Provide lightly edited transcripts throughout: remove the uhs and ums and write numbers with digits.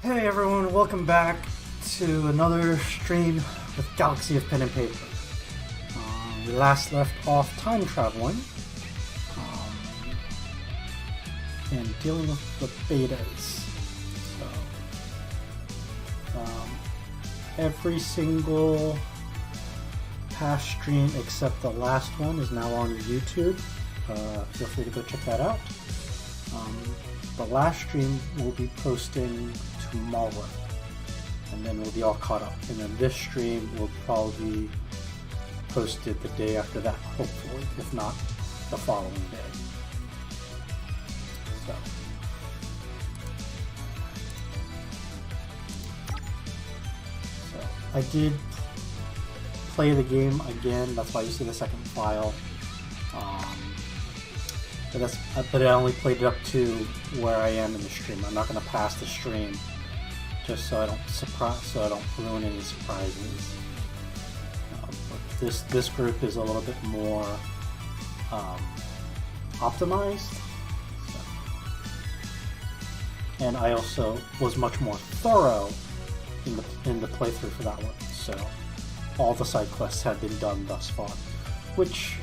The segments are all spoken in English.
Hey everyone, welcome back to another stream with Galaxy of Pen and Paper. We last left off time traveling and dealing with the betas. So, every single past stream except the last one is now on YouTube. Feel free to go check that out. The last stream will be posting tomorrow, and then we'll be all caught up. And then this stream will probably be posted the day after that, hopefully, if not the following day. So I did play the game again. That's why you see the second file. But I only played it up to where I am in the stream. I'm not going to pass the stream, just so I don't ruin any surprises. But this group is a little bit more optimized, and I also was much more thorough in the playthrough for that one. So all the side quests have been done thus far, which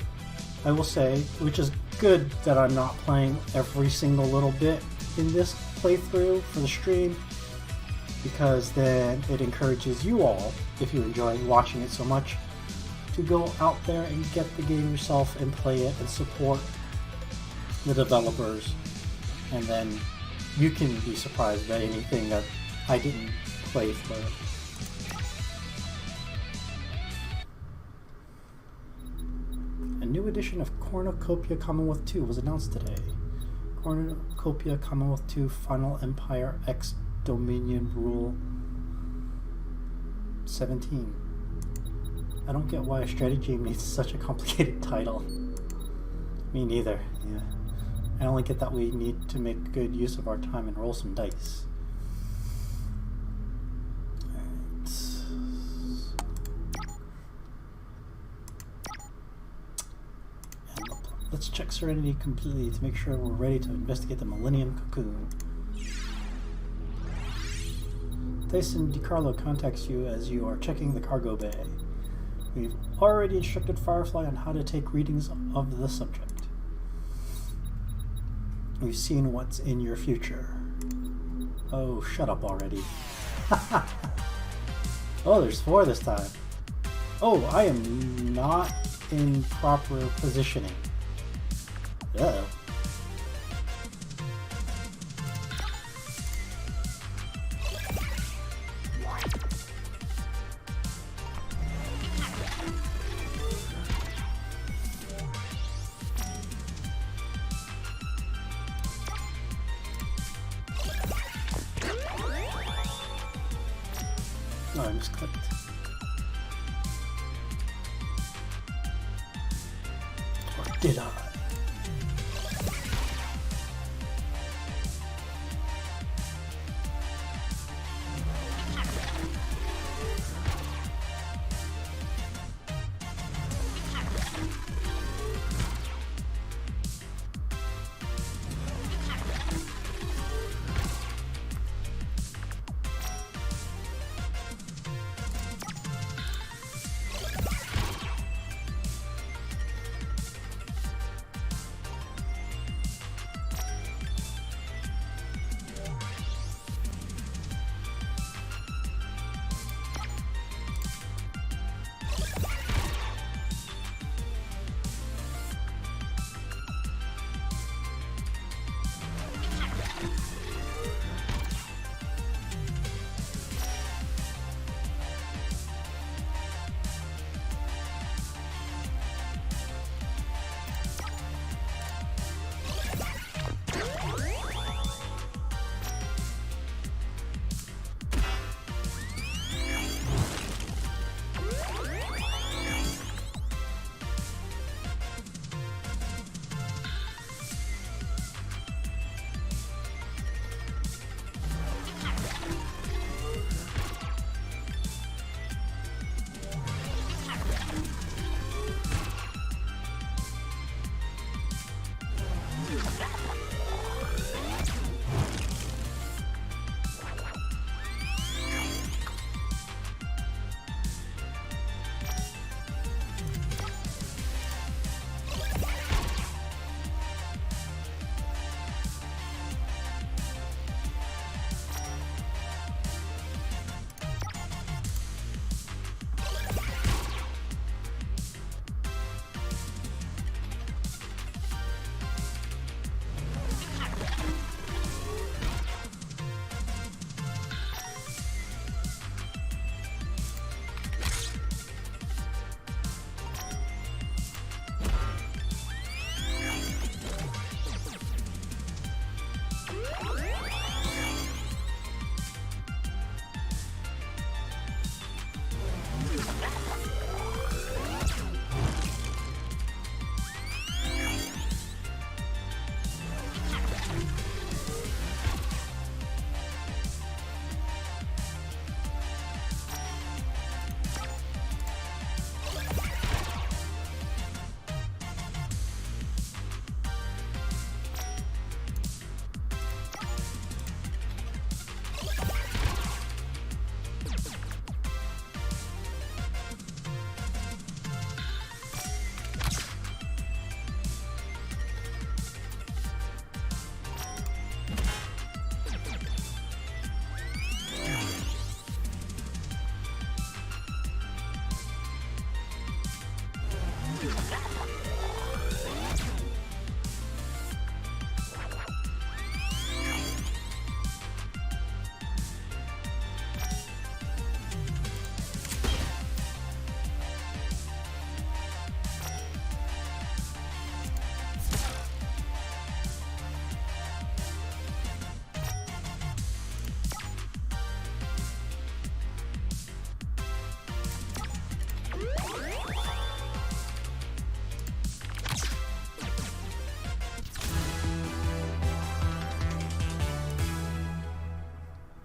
I will say, which is good that I'm not playing every single little bit in this playthrough for the stream, because then it encourages you all, if you enjoy watching it so much, to go out there and get the game yourself and play it and support the developers, and then you can be surprised by anything that I didn't play for. A new edition of Cornucopia Commonwealth 2 was announced today. Cornucopia Commonwealth 2 Final Empire X Dominion Rule 17. I don't get why a strategy game needs such a complicated title. Me neither, yeah. I only get that we need to make good use of our time and roll some dice. Let's check Serenity completely to make sure we're ready to investigate the Millennium Cocoon. Tyson DiCarlo contacts you as you are checking the cargo bay. We've already instructed Firefly on how to take readings of the subject. We've seen what's in your future. Oh, shut up already. Oh, there's 4 this time. Oh, I am not in proper positioning. Uh-oh. Oh, I misclicked. Or did I?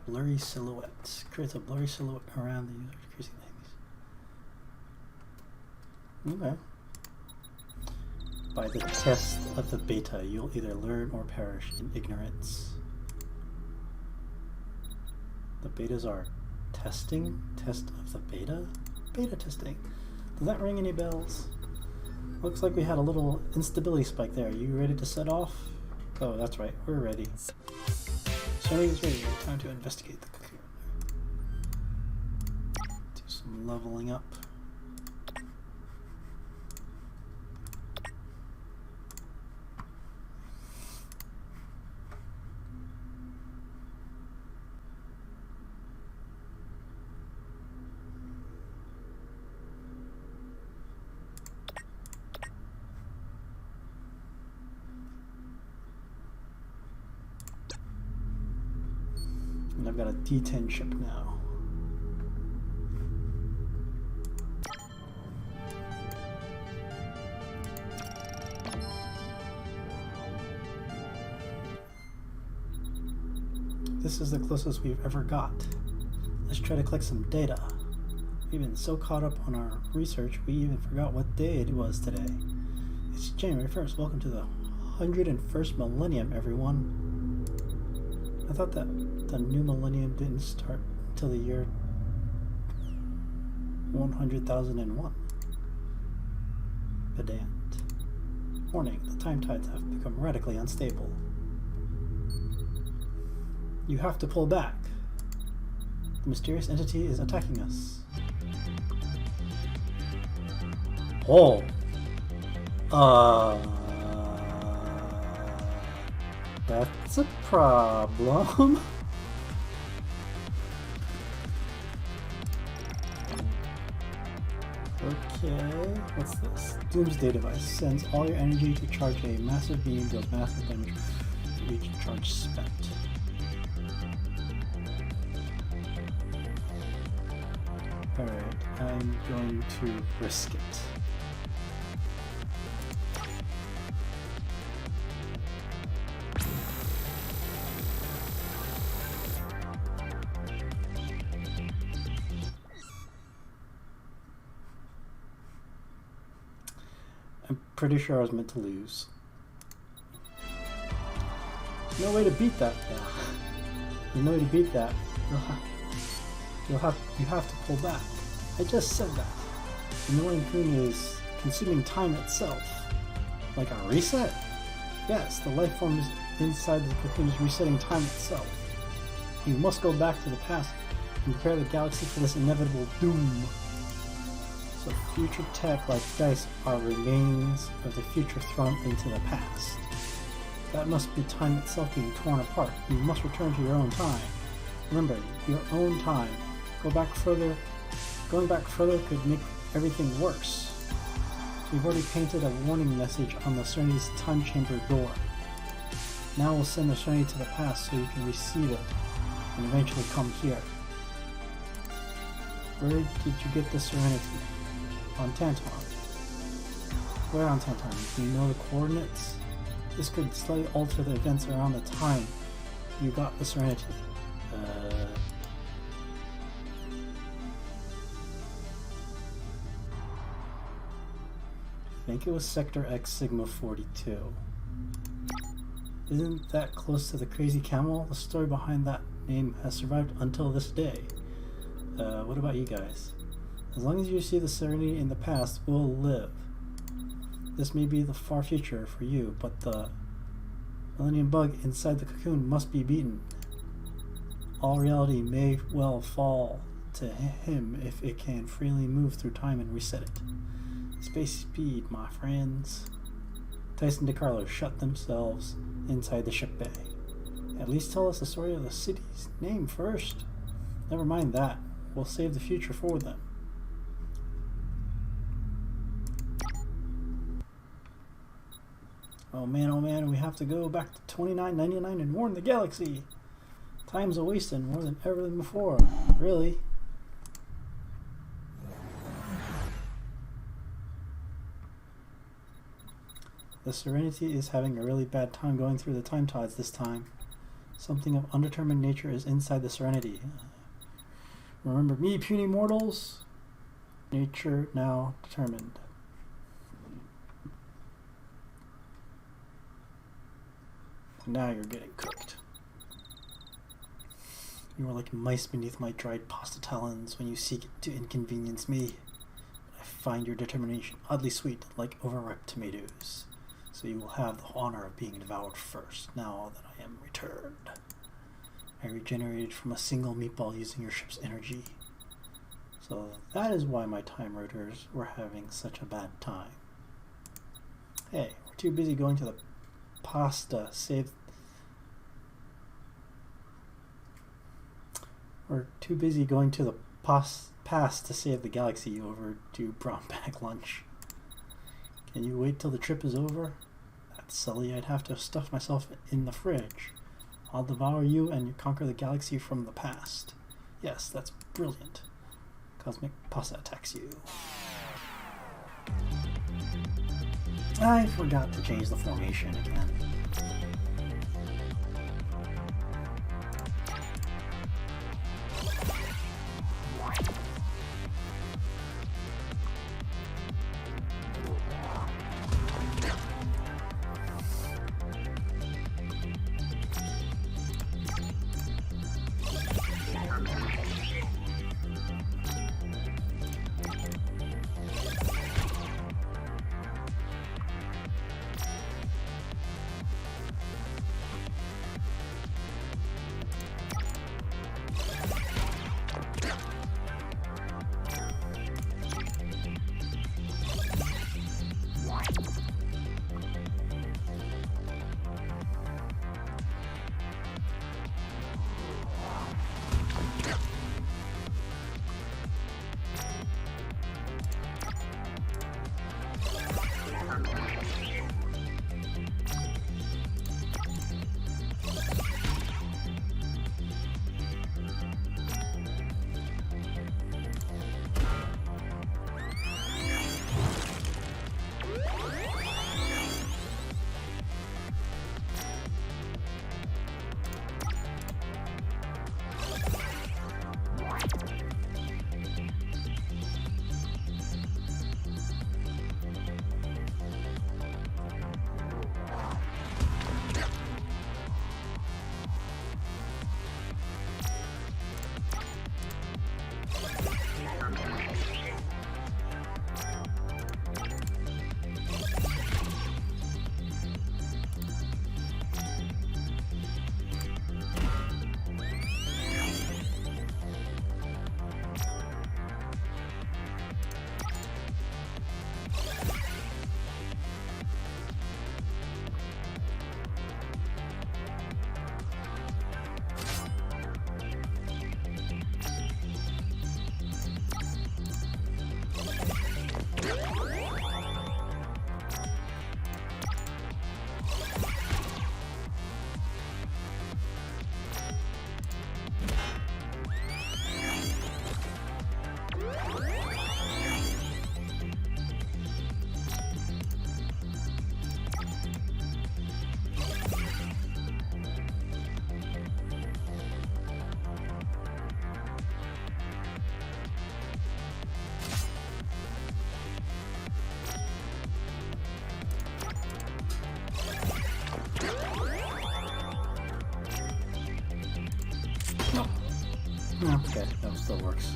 Blurry silhouette. Creates a blurry silhouette around the user, decreasing things. Okay. By the test of the beta, you'll either learn or perish in ignorance. The betas are testing? Test of the beta? Beta testing. Does that ring any bells? Looks like we had a little instability spike there. You ready to set off? Oh, that's right. We're ready. Serenity is ready. Time to investigate the cocoon. Do some leveling up. And I've got a D10 ship now. This is the closest we've ever got. Let's try to collect some data. We've been so caught up on our research, we even forgot what day it was today. It's January 1st. Welcome to the 101st millennium, everyone. I thought that the new millennium didn't start until the year 100,001. Pedant. Warning, the time tides have become radically unstable. You have to pull back. The mysterious entity is attacking us. Oh. That's a problem. Okay, what's this? Doomsday device sends all your energy to charge a massive beam, deals massive damage to each charge spent. Alright, I'm going to risk it. I'm pretty sure I was meant to lose. There's no way to beat that. Yeah. There's no way to beat that. You have to pull back. I just said that. The Millennium Cocoon is consuming time itself. Like a reset? Yes, the life form is inside the cocoon is resetting time itself. You must go back to the past and prepare the galaxy for this inevitable doom. So future tech like dice are remains of the future thrown into the past. That must be time itself being torn apart. You must return to your own time. Remember, your own time. Going back further could make everything worse. We've already painted a warning message on the Serenity's time chamber door. Now we'll send the Serenity to the past so you can receive it and eventually come here. Where did you get the Serenity? On Tanton. Where on Tanton? Do you know the coordinates? This could slightly alter the events around the time you got the Serenity. I think it was Sector X Sigma 42. Isn't that close to the Crazy Camel? The story behind that name has survived until this day. What about you guys? As long as you see the Serenity in the past, we'll live. This may be the far future for you, but the Millennium Bug inside the cocoon must be beaten. All reality may well fall to him if it can freely move through time and reset it. Space speed, my friends. Tyson DeCarlo shut themselves inside the ship bay. At least tell us the story of the city's name first. Never mind that. We'll save the future for them. Oh man, we have to go back to 2999 and warn the galaxy. Time's a wasting more than ever before. Really. The Serenity is having a really bad time going through the time tides this time. Something of undetermined nature is inside the Serenity. Remember me, puny mortals? Nature now determined. Now you're getting cooked. You are like mice beneath my dried pasta talons when you seek to inconvenience me. I find your determination oddly sweet, like overripe tomatoes. So you will have the honor of being devoured first, now that I am returned. I regenerated from a single meatball using your ship's energy. So that is why my Time Raiders were having such a bad time. Hey, we're too busy going to the pasta save. We're too busy going to the past to save the galaxy over to brown bag lunch. Can you wait till the trip is over? That's silly. I'd have to stuff myself in the fridge. I'll devour you and conquer the galaxy from the past. Yes, that's brilliant. Cosmic pasta attacks you. I forgot to change the formation again. Okay, that still works.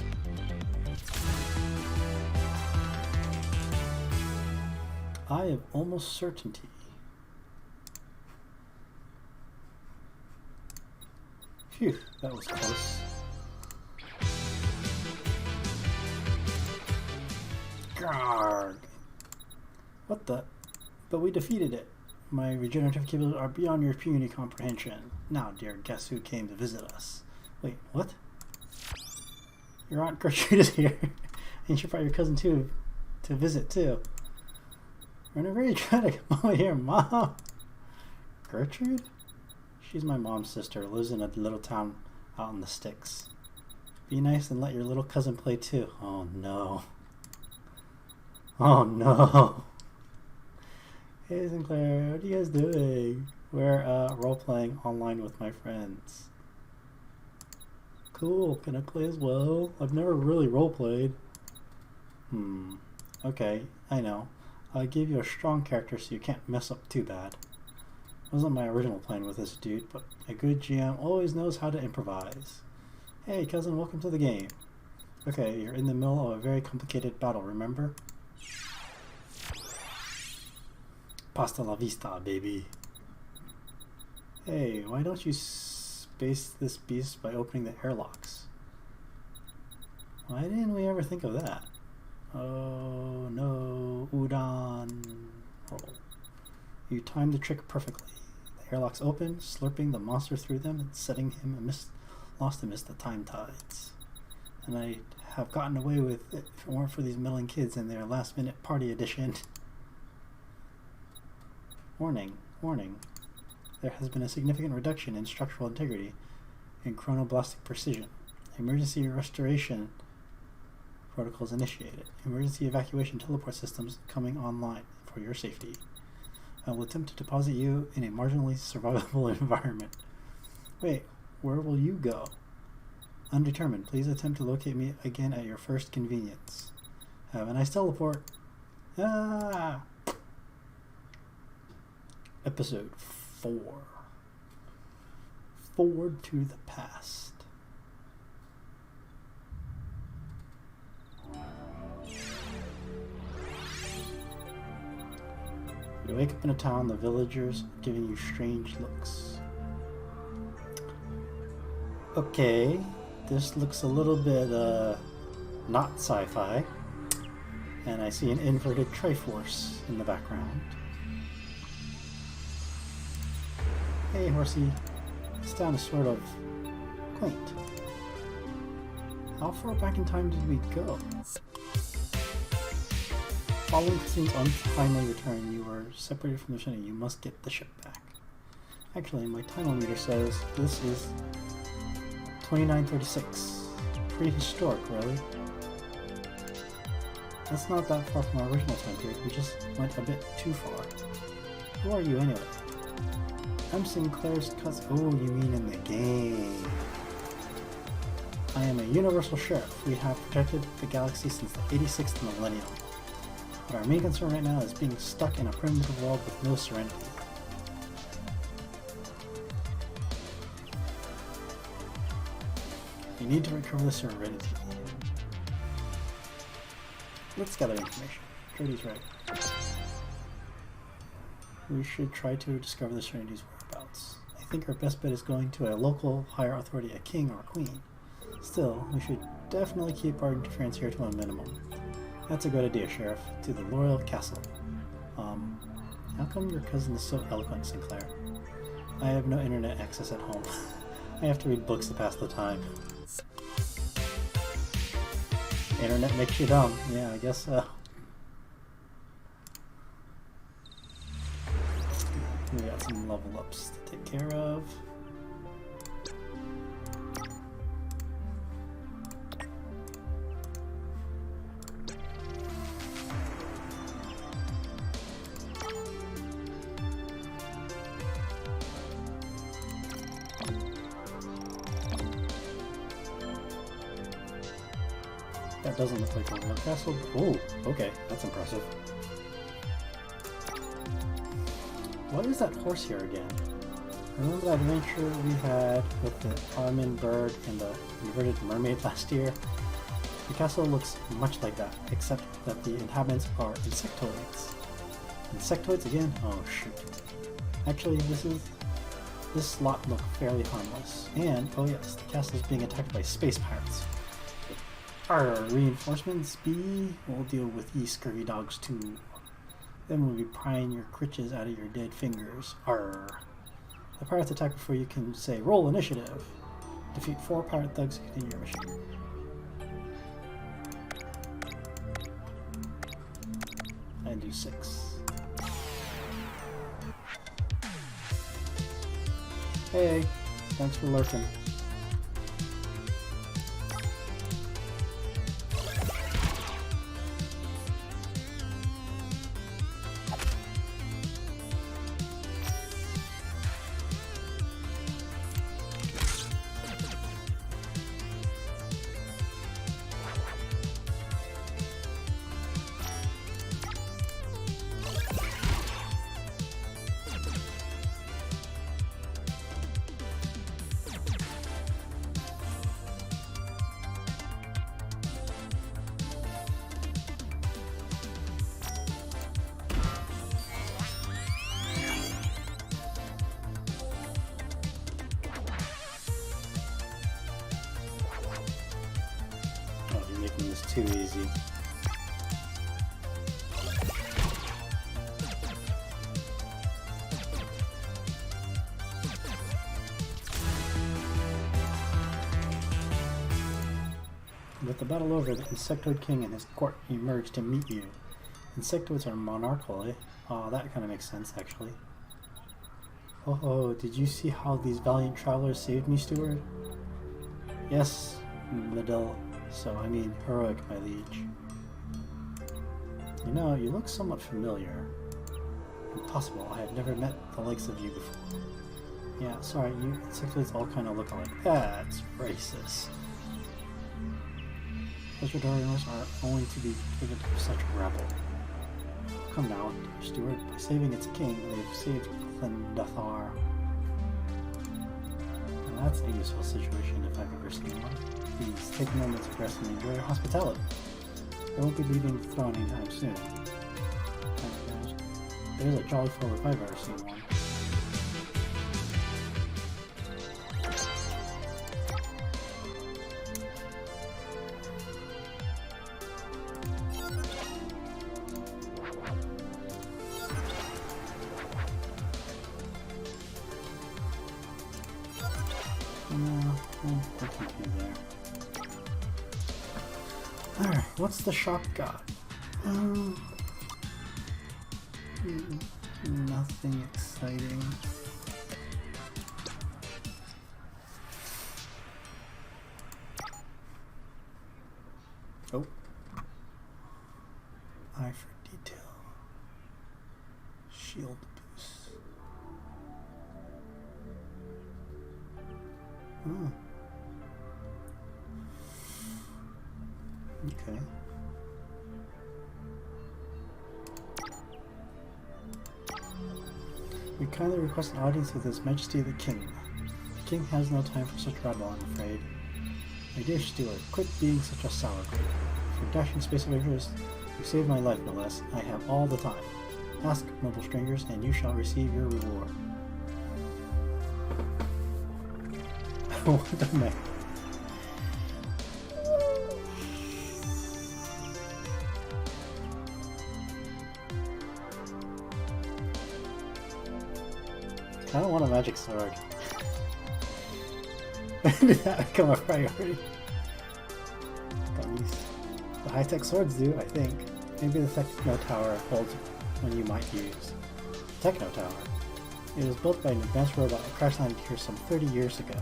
Eye of almost certainty. Phew, that was close. Garg! What the? But we defeated it. My regenerative capabilities are beyond your puny comprehension. Now, dear, guess who came to visit us? Wait, what? Your Aunt Gertrude is here. And she brought your cousin too to visit too. Whenever you try to come over here, Mom. Gertrude? She's my mom's sister, lives in a little town out in the sticks. Be nice and let your little cousin play too. Oh no. Oh no. Hey Sinclair, what are you guys doing? We're role-playing online with my friends. Cool, can I play as well? I've never really role-played. Okay, I know. I gave you a strong character so you can't mess up too bad. Wasn't my original plan with this dude, but a good GM always knows how to improvise. Hey cousin, welcome to the game. Okay, you're in the middle of a very complicated battle, remember? Pasta la vista, baby. Hey, why don't you space this beast by opening the airlocks? Why didn't we ever think of that? Oh no, udon roll. You timed the trick perfectly. The airlocks open, slurping the monster through them and setting him lost amidst the time tides. And I have gotten away with it if it weren't for these meddling kids and their last minute party edition. Warning, warning. There has been a significant reduction in structural integrity and chronoblastic precision. Emergency restoration protocols initiated. Emergency evacuation teleport systems coming online for your safety. I will attempt to deposit you in a marginally survivable environment. Wait, where will you go? Undetermined. Please attempt to locate me again at your first convenience. Have a nice teleport. Ah! Episode 4. Forward to the past. You wake up in a town, the villagers giving you strange looks. Okay, this looks a little bit not sci-fi. And I see an inverted Triforce in the background. Hey horsey, this town is sort of quaint. How far back in time did we go? Following Christine's untimely return, you were separated from the ship and you must get the ship back. Actually, my timeometer says this is 2936. Prehistoric, really. That's not that far from our original time period, we just went a bit too far. Who are you anyway? I'm Sinclair's cousin. Oh, you mean in the game. I am a universal sheriff. We have protected the galaxy since the 86th millennium. But our main concern right now is being stuck in a primitive world with no serenity. You need to recover the serenity. Let's gather information. Jody's right. We should try to discover the serenity's whereabouts. I think our best bet is going to a local higher authority, a king or a queen. Still, we should definitely keep our interference here to a minimum. That's a good idea, Sheriff. To the Royal Castle. How come your cousin is so eloquent, Sinclair? I have no internet access at home. I have to read books to pass the time. Internet makes you dumb. Yeah, I guess so. We got some level ups to take care of. That doesn't look like a real castle. Oh, okay, that's impressive. What is that horse here again? Remember that adventure we had with the Armin bird and the inverted mermaid last year? The castle looks much like that, except that the inhabitants are insectoids. Insectoids again? Oh shoot. Actually, this lot look fairly harmless. And, oh yes, the castle is being attacked by space pirates. Our reinforcements be, we'll deal with ye scurvy dogs too. Then we'll be prying your crutches out of your dead fingers. Arr. The pirates attack before you can say, roll initiative. Defeat 4 pirate thugs to continue your mission. And do 6. Hey, thanks for lurking. making this too easy. With the battle over, the Insectoid King and his court emerge to meet you. Insectoids are monarchical, eh? Oh, that kind of makes sense, actually. Oh, did you see how these valiant travelers saved me, Steward? Yes, Liddell. So, I mean, heroic, my liege. You know, you look somewhat familiar. Impossible, I have never met the likes of you before. Yeah, sorry, you insectoids all kind of look alike. That's racist. Vegetarians are only to be given to such a rebel. Come now, Steward. By saving its king, they've saved Clendathar. And that's a useful situation if I've ever seen one. Please take a moment to rest and enjoy your hospitality. I won't be leaving the throne anytime soon. There's a jolly fool if I've ever seen one. Alright, what's the shop got? Nothing exciting. Oh. Eye for detail. Shield boost. Oh. Okay. We kindly request an audience with His Majesty the King. The King has no time for such rabble, I'm afraid. My dear Steward, quit being such a sour grape. For dashing space avengers, you saved my life no less. I have all the time. Ask, noble strangers, and you shall receive your reward. What the man? I don't want a magic sword. When did that become a priority? Dummies. The high-tech swords do, I think. Maybe the Techno Tower holds one you might use. Techno Tower. It was built by an advanced robot that crash landed here some 30 years ago.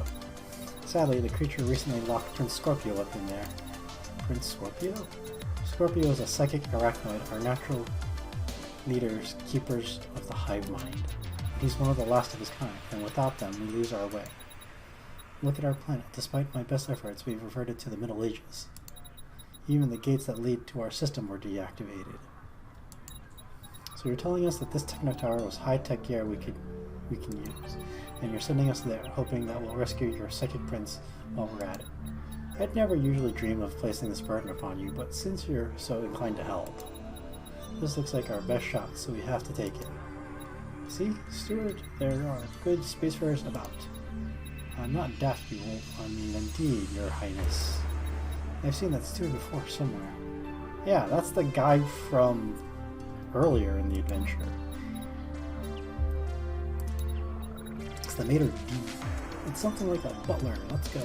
Sadly, the creature recently locked Prince Scorpio up in there. Prince Scorpio? Scorpio is a psychic arachnoid, our natural leaders, keepers of the hive mind. He's one of the last of his kind, and without them, we lose our way. Look at our planet. Despite my best efforts, we've reverted to the Middle Ages. Even the gates that lead to our system were deactivated. So you're telling us that this Techno Tower was high-tech gear we can use, and you're sending us there, hoping that we'll rescue your psychic prince while we're at it. I'd never usually dream of placing this burden upon you, but since you're so inclined to help, this looks like our best shot, so we have to take it. See, Steward, there are good spacefarers about. I'm not daft, you wolf. I mean, indeed, your highness. I've seen that Steward before somewhere. Yeah, that's the guy from earlier in the adventure. It's the Mater D. It's something like a butler. Let's go.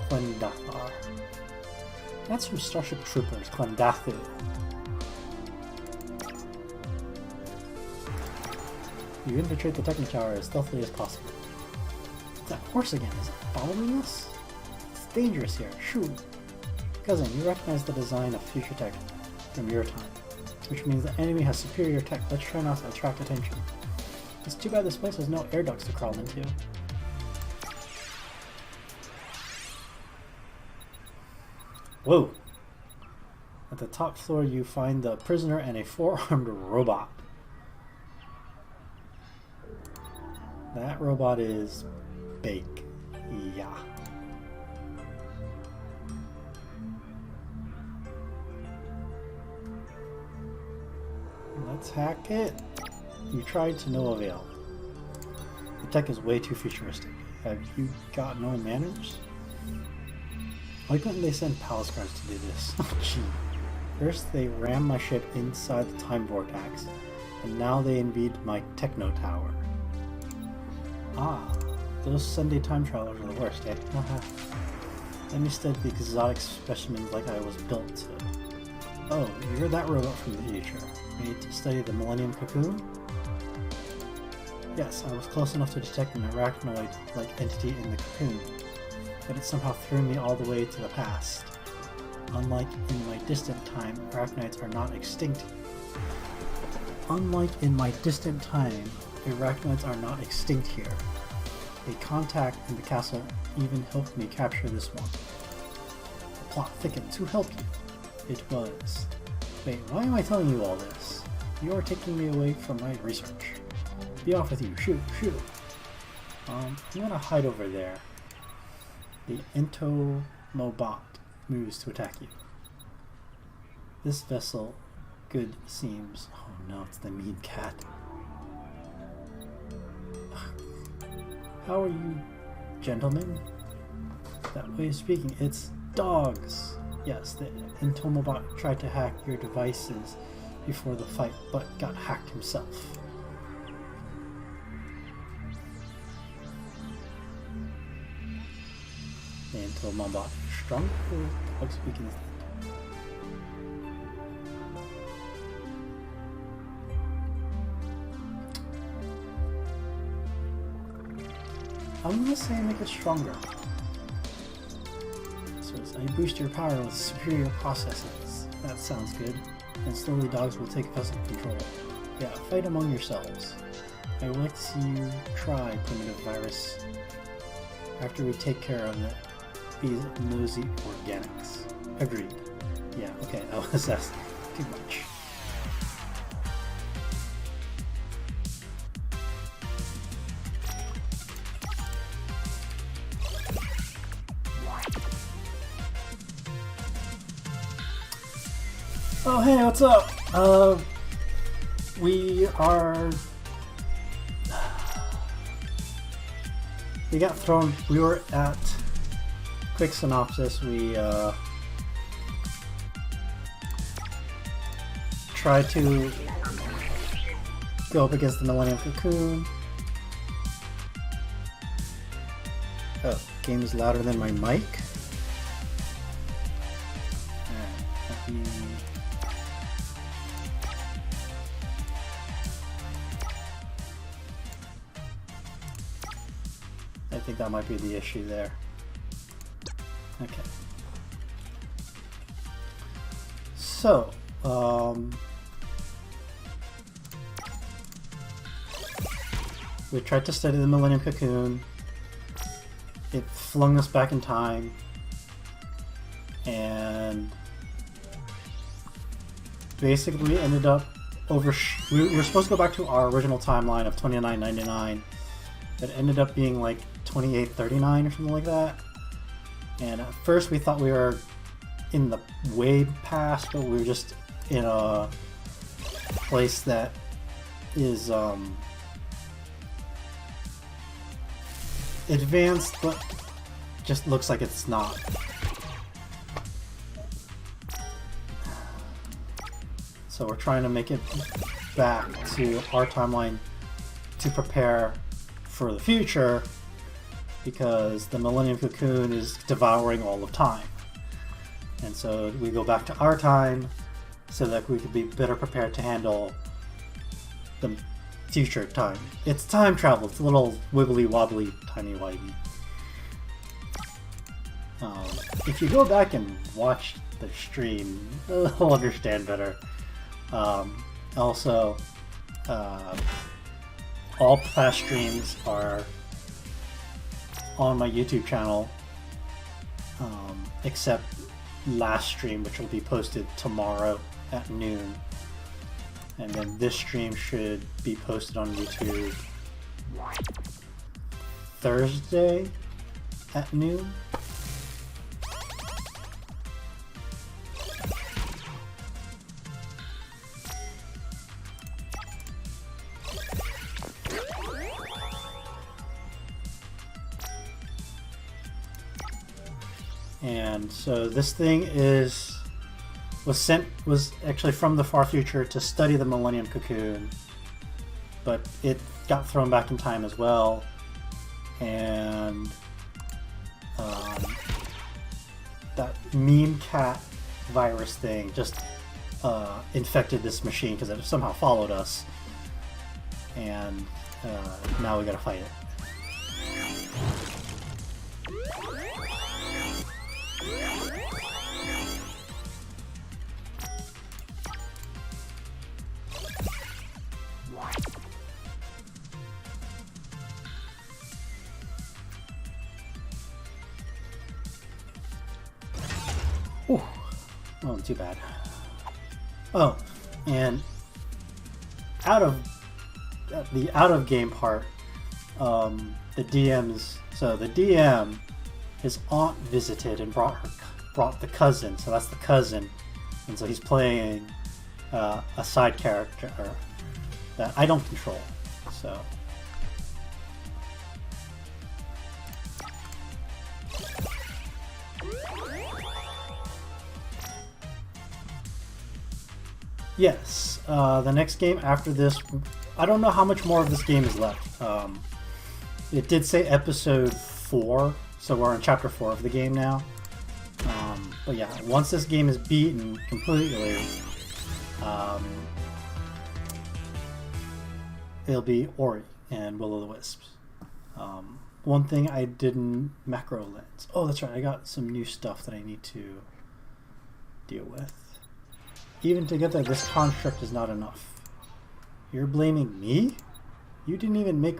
Clendathar. That's from Starship Troopers, Clendathu. You infiltrate the Techno Tower as stealthily as possible. That horse again, is it following us? It's dangerous here, shoo! Cousin, you recognize the design of future tech from your time, which means the enemy has superior tech. Let's try not to attract attention. It's too bad this place has no air ducts to crawl into. Whoa! At the top floor you find the prisoner and a four-armed robot. That robot is big. Yeah. Let's hack it. You tried to no avail. The tech is way too futuristic. Have you got no manners? Why couldn't they send palace guards to do this? Oh, gee. First they rammed my ship inside the time vortex, and now they invade my techno tower. Ah, those Sunday time travelers are the worst, eh? Haha. Let me study the exotic specimens like I was built to. Oh, you're that robot from the future. Made to study the Millennium Cocoon? Yes, I was close enough to detect an arachnoid-like entity in the cocoon, but it somehow threw me all the way to the past. Unlike in my distant time, arachnoids are not extinct. Unlike in my distant time, arachnoids are not extinct here. A contact in the castle even helped me capture this one. The plot thickens. Who helped you? It was... Wait, why am I telling you all this? You are taking me away from my research. Be off with you. Shoot, shoot. I'm gonna hide over there. The Entomobot moves to attack you. This vessel, good seems... Oh no, it's the mean cat. How are you, gentlemen? That way of speaking, it's dogs. Yes, the Entomobot tried to hack your devices before the fight, but got hacked himself. The Entomobot strong or dog speaking? I'm gonna say make it stronger. So I boost your power with superior processes. That sounds good. And slowly dogs will take vessel control. Yeah, fight among yourselves. I would like to see you try primitive virus after we take care of these nosy organics. Agreed. Yeah, okay, that's too much. Oh hey, what's up? We got thrown. We were at quick synopsis. We tried to go up against the Millennium Cocoon. Oh, game is louder than my mic. I think that might be the issue there. Okay. So, we tried to study the Millennium Cocoon. It flung us back in time, and basically we ended up we were supposed to go back to our original timeline of 2999. It ended up being like 2839 or something like that. And at first we thought we were in the way past, but we were just in a place that is advanced, but just looks like it's not. So we're trying to make it back to our timeline to prepare for the future, because the Millennium Cocoon is devouring all of time. And so we go back to our time so that we could be better prepared to handle the future time. It's time travel. It's a little wibbly wobbly, tiny whitey. If you go back and watch the stream, you'll understand better. Also, all past streams are on my YouTube channel, except last stream, which will be posted tomorrow at noon. And then this stream should be posted on YouTube Thursday at noon. And so this thing was actually from the far future to study the Millennium Cocoon, but it got thrown back in time as well, and that meme cat virus thing just infected this machine because it somehow followed us, and now we gotta fight it. Ooh, well, too bad. Oh, and out of game part, the DM, his aunt visited and brought the cousin, so that's the cousin, and so he's playing a side character that I don't control, so. Yes, the next game after this, I don't know how much more of this game is left. It did say episode 4, so we're on chapter 4 of the game now. But yeah, once this game is beaten completely, it'll be Ori and Will-O-the-Wisps. One thing I didn't macro lens. Oh, that's right, I got some new stuff that I need to deal with. Even together, this construct is not enough. You're blaming me? You didn't even make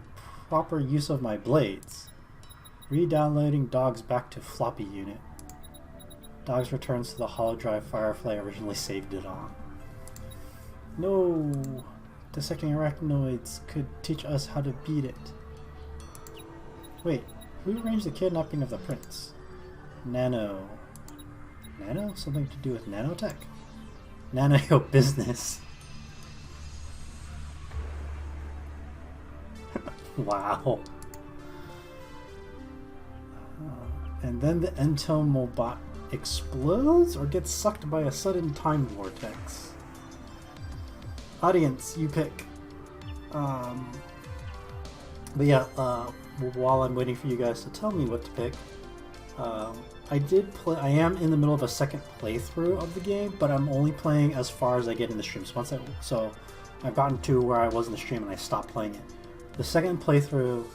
proper use of my blades. Re-downloading dogs back to floppy unit. Dogs returns to the hollow drive Firefly originally saved it on. No! Dissecting arachnoids could teach us how to beat it. Wait, who arranged the kidnapping of the prince? Nano. Nano? Something to do with nanotech? Nano your business. Wow. And then the Entomobot explodes or gets sucked by a sudden time vortex. Audience, you pick. But yeah, while I'm waiting for you guys to tell me what to pick, I am in the middle of a second playthrough of the game, but I'm only playing as far as I get in the stream. So I've gotten to where I was in the stream and I stopped playing it. The second playthrough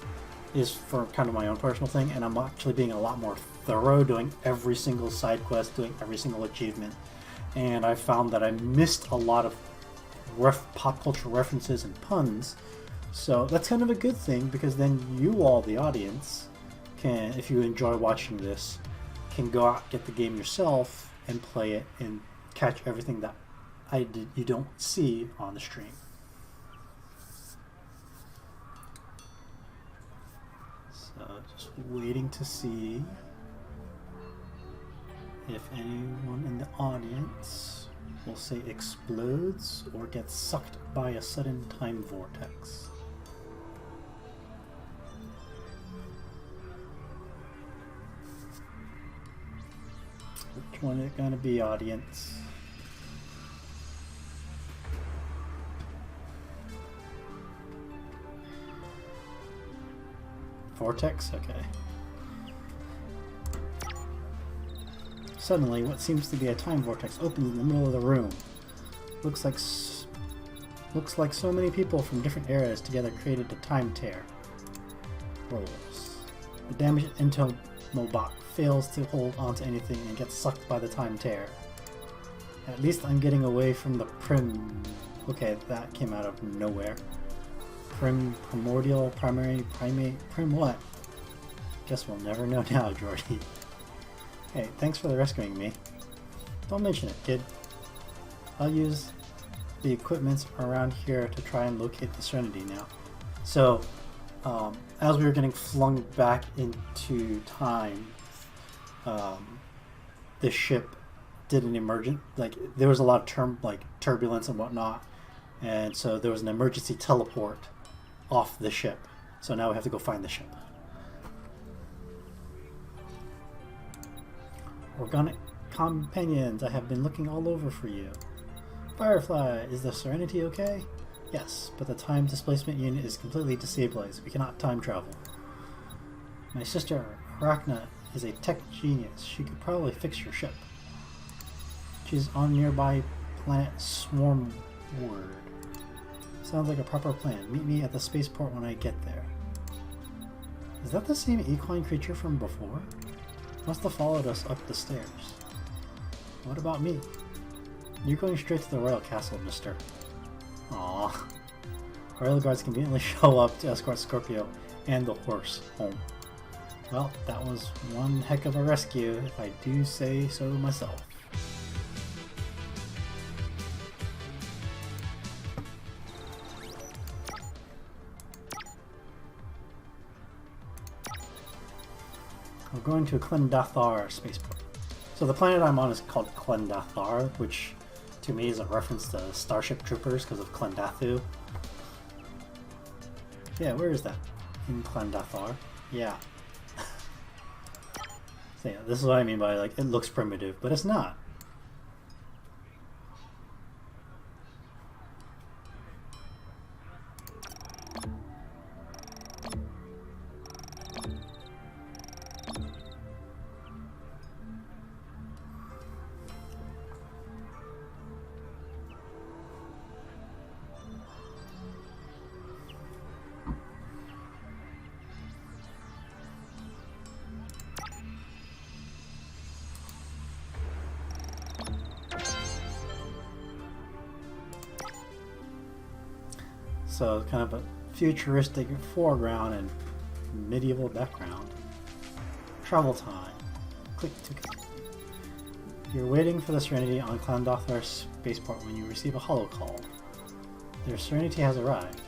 is for kind of my own personal thing, and I'm actually being a lot more thorough, doing every single side quest, doing every single achievement, and I found that I missed a lot of pop culture references and puns. So that's kind of a good thing, because then you all, the audience, can, if you enjoy watching this, can go out, get the game yourself, and play it, and catch everything that you don't see on the stream. So just waiting to see if anyone in the audience will say explodes or gets sucked by a sudden time vortex. Which one is it going to be, audience? Vortex? Okay. Suddenly, what seems to be a time vortex opens in the middle of the room. Looks like so many people from different eras together created a time tear. Rolls. The damaged Entomobot fails to hold onto anything and gets sucked by the time tear. At least I'm getting away from the prim... Okay, that came out of nowhere. Primordial, primary, primate, prim what? Guess we'll never know now, Jordy. Hey, thanks for the rescuing me. Don't mention it, kid. I'll use the equipments around here to try and locate the Serenity now. So, as we were getting flung back into time, the ship did an emergent, there was a lot of turbulence and whatnot, and so there was an emergency teleport off the ship. So now we have to go find the ship. Organic companions, I have been looking all over for you. Firefly, is the Serenity okay? Yes, but the time displacement unit is completely destabilized. We cannot time travel. My sister, Arachna, is a tech genius. She could probably fix your ship. She's on nearby planet Swarmward. Sounds like a proper plan. Meet me at the spaceport when I get there. Is that the same equine creature from before? Must have followed us up the stairs. What about me? You're going straight to the Royal Castle, mister. Aww. Royal Guards conveniently show up to escort Scorpio and the horse home. Well, that was one heck of a rescue, if I do say so myself. We're going to Klendathar spaceport. So the planet I'm on is called Klendathar, which to me is a reference to Starship Troopers because of Klendathu. Yeah, where is that? In Klendathar? Yeah. So yeah, this is what I mean by like, it looks primitive, but it's not. So kind of a futuristic foreground and medieval background. Travel time. Click to continue. You're waiting for the Serenity on Klendathar spaceport when you receive a holo call. Their Serenity has arrived.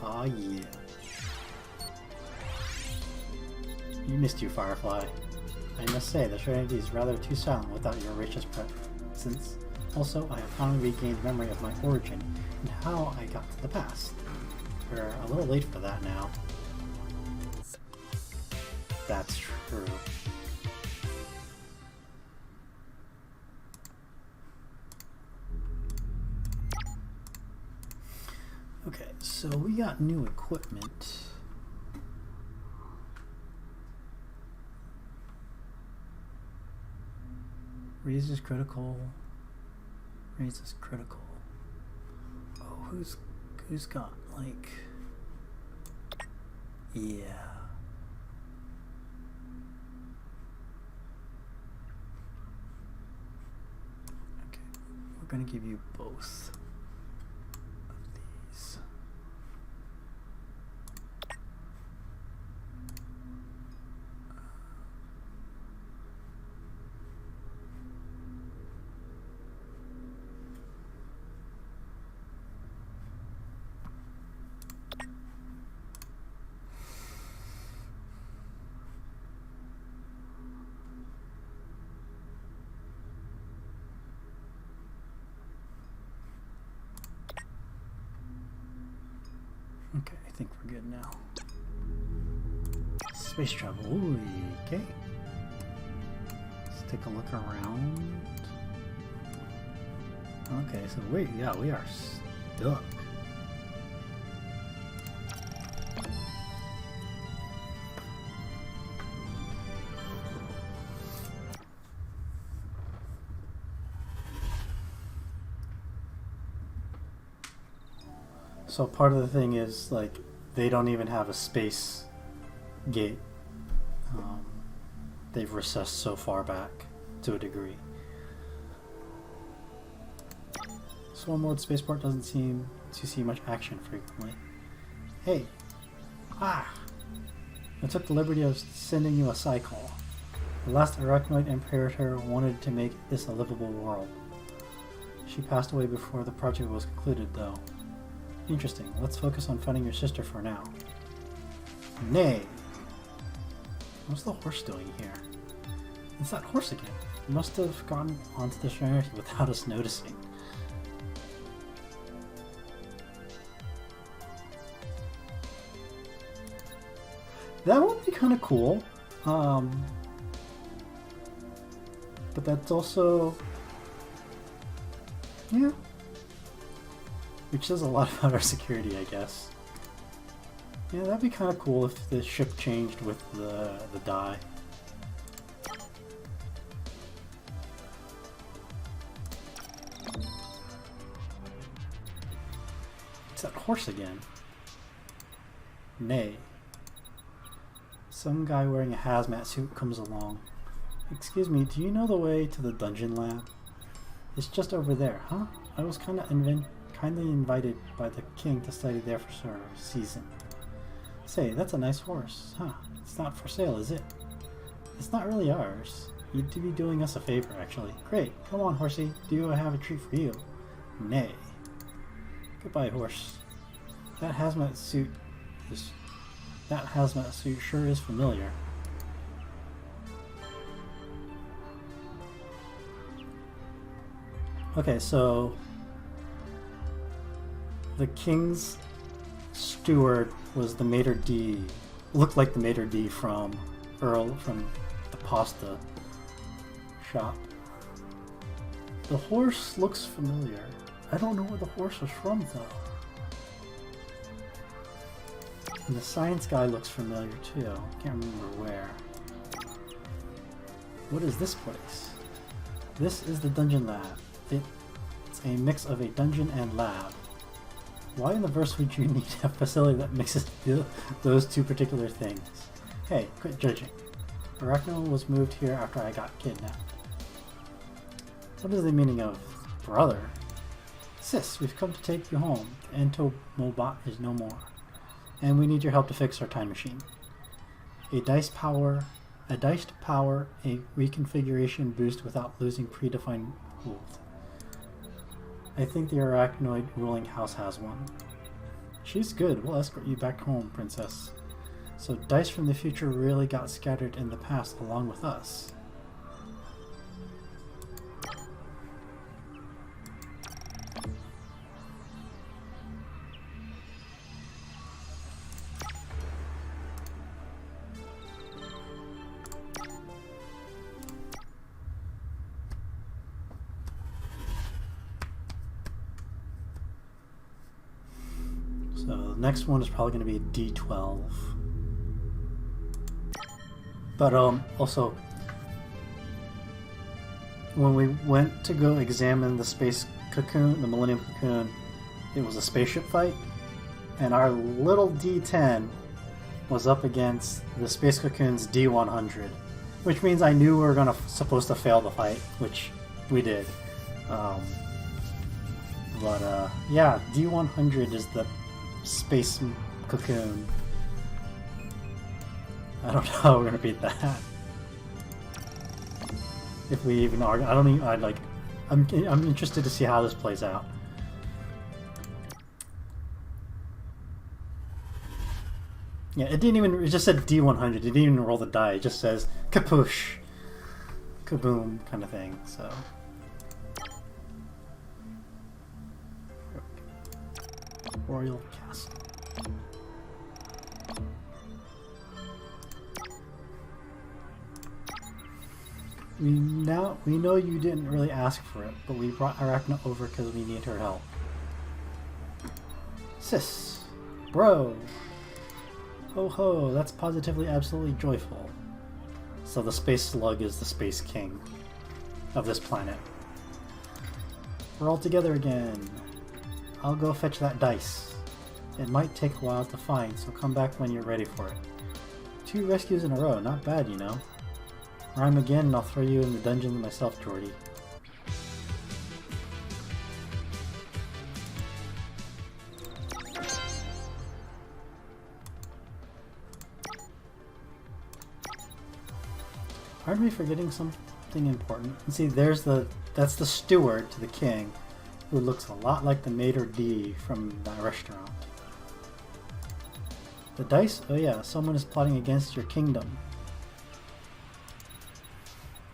Ah yeah. You missed you, Firefly. I must say, the Serenity is rather too silent without your gracious presence. Also, I have finally regained memory of my origin and how I got to the past. We're a little late for that now. That's true. Okay, so we got new equipment. Raises critical. Raises critical. Oh, who's got like? Yeah. Okay, we're gonna give you both of these. Okay, I think we're good now. Space travel. Ooh, okay. Let's take a look around. Okay, so we are stuck. So part of the thing is, like, they don't even have a space gate. They've recessed so far back, to a degree. Swarmward Spaceport doesn't seem to see much action frequently. Hey! Ah! I took the liberty of sending you a sci-call. The last Arachnoid Imperator wanted to make this a livable world. She passed away before the project was concluded, though. Interesting. Let's focus on finding your sister for now. Nay! What's the horse doing here? It's that horse again. It must have gotten onto the Serenity without us noticing. That would be kind of cool. but that's also... yeah. Which says a lot about our security, I guess. Yeah, that'd be kind of cool if the ship changed with the die. It's that horse again. Nay. Some guy wearing a hazmat suit comes along. Excuse me, do you know the way to the dungeon lab? It's just over there, huh? I was kindly invited by the king to study there for a season. Say, that's a nice horse. Huh, it's not for sale, is it? It's not really ours. You'd be doing us a favor, actually. Great, come on, horsey. Do I have a treat for you? Nay. Goodbye, horse. That hazmat suit sure is familiar. Okay, so the king's steward was the maitre d'. Looked like the maitre d' from the pasta shop. The horse looks familiar. I don't know where the horse was from though. And the science guy looks familiar too. Can't remember where. What is this place? This is the dungeon lab. It's a mix of a dungeon and lab. Why in the verse would you need a facility that mixes those two particular things? Hey, quit judging. Arachno was moved here after I got kidnapped. What is the meaning of brother? Sis, we've come to take you home. The Entomobot is no more. And we need your help to fix our time machine. A dice to power a reconfiguration boost without losing predefined rules. I think the arachnoid ruling house has one. She's good. We'll escort you back home, princess. So dice from the future really got scattered in the past along with us. So the next one is probably going to be a D12. But also, when we went to go examine the space cocoon, the Millennium Cocoon, it was a spaceship fight, and our little D10 was up against the Space Cocoon's D100, which means I knew we were supposed to fail the fight, which we did. Yeah, D100 is the Space Cocoon. I don't know how we're gonna beat that. If we even argue, I don't even. I'm interested to see how this plays out. Yeah, it didn't even. It just said D100. It didn't even roll the die. It just says kapoosh, kaboom, kind of thing. So. Royal Castle. We know you didn't really ask for it, but we brought Arachna over because we need her help. Sis, bro. Ho ho, that's positively absolutely joyful. So the space slug is the space king of this planet. We're all together again. I'll go fetch that dice. It might take a while to find, so come back when you're ready for it. 2 rescues in a row, not bad, you know. Rhyme again and I'll throw you in the dungeon myself, Jordy. Aren't we forgetting something important? And see, that's the steward to the king, who looks a lot like the maitre d' from that restaurant. The dice? Oh yeah, someone is plotting against your kingdom.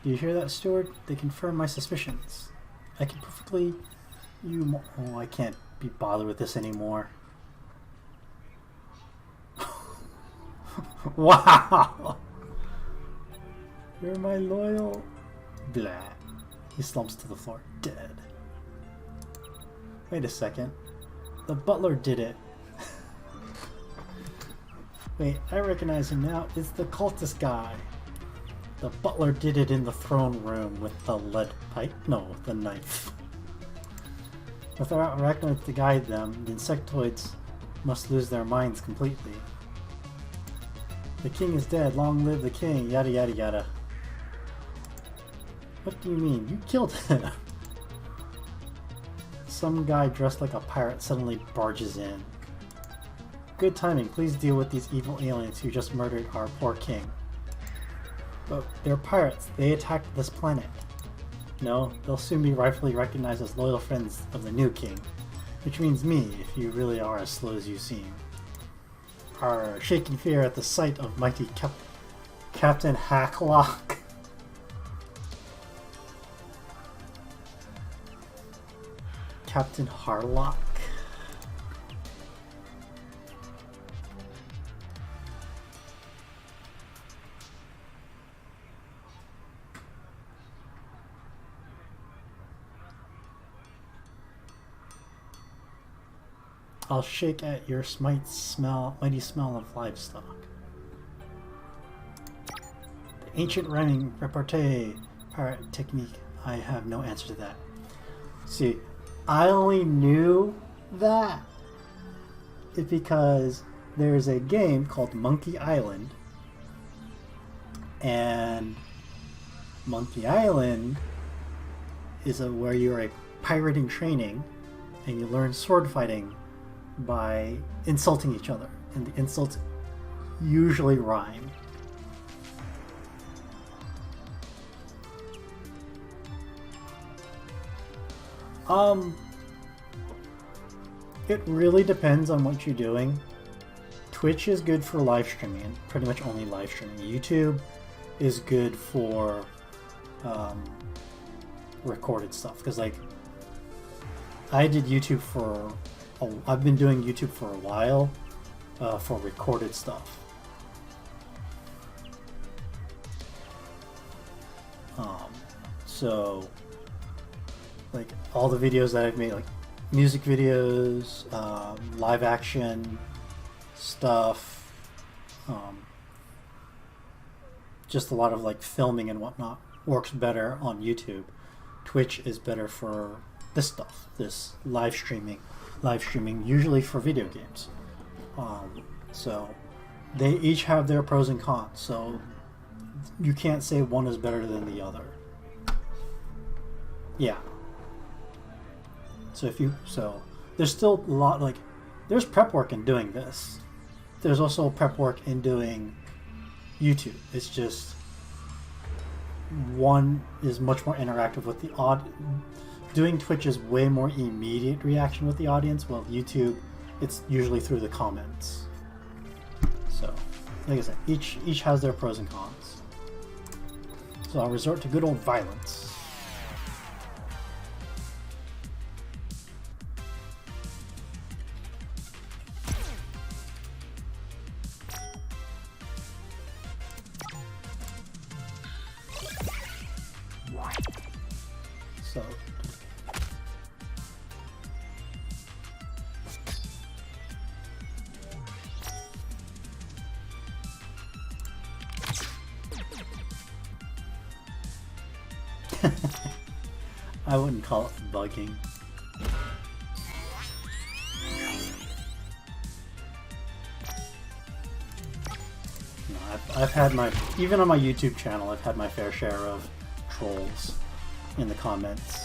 Do you hear that, steward? They confirm my suspicions. I can perfectly... Oh, I can't be bothered with this anymore. Wow! You're my loyal... Blah. He slumps to the floor, dead. Wait a second. The butler did it. Wait, I recognize him now. It's the cultist guy. The butler did it in the throne room with the lead pipe? No, the knife. Without arachnoids to guide them, the insectoids must lose their minds completely. The king is dead, long live the king, yada yada yada. What do you mean? You killed him! Some guy dressed like a pirate suddenly barges in. Good timing, please deal with these evil aliens who just murdered our poor king. But they're pirates, they attacked this planet. No, they'll soon be rightfully recognized as loyal friends of the new king. Which means me, if you really are as slow as you seem. Are shaking fear at the sight of mighty Captain Hacklock. Captain Harlock. I'll shake at your mighty smell of livestock. The ancient rhyming repartee pirate technique. I have no answer to that. See, I only knew that because there's a game called Monkey Island, and Monkey Island is where you're a pirate in training, and you learn sword fighting by insulting each other, and the insults usually rhyme. It really depends on what you're doing. Twitch is good for live streaming, pretty much only live streaming. YouTube is good for recorded stuff, because like I did YouTube for I've been doing YouTube for a while for recorded stuff. So like all the videos that I've made, like music videos, live action stuff, just a lot of like filming and whatnot works better on YouTube. Twitch is better for this stuff, this live streaming usually for video games. So they each have their pros and cons, so you can't say one is better than the other. Yeah. So there's still a lot, like there's prep work in doing this. There's also prep work in doing YouTube. It's just one is much more interactive with the doing Twitch is way more immediate reaction with the audience, while YouTube, it's usually through the comments. So, like I said, each has their pros and cons. So I'll resort to good old violence. So I wouldn't call it bugging. No, I've had my, even on my YouTube channel, I've had my fair share of trolls in the comments.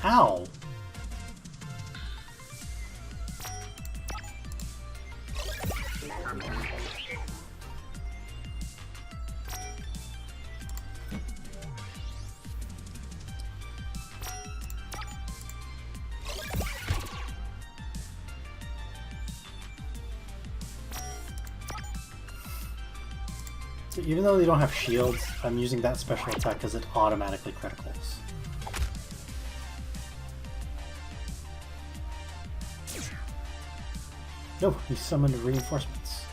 Ow! So even though they don't have shields, I'm using that special attack because it automatically criticals. No, he summoned reinforcements.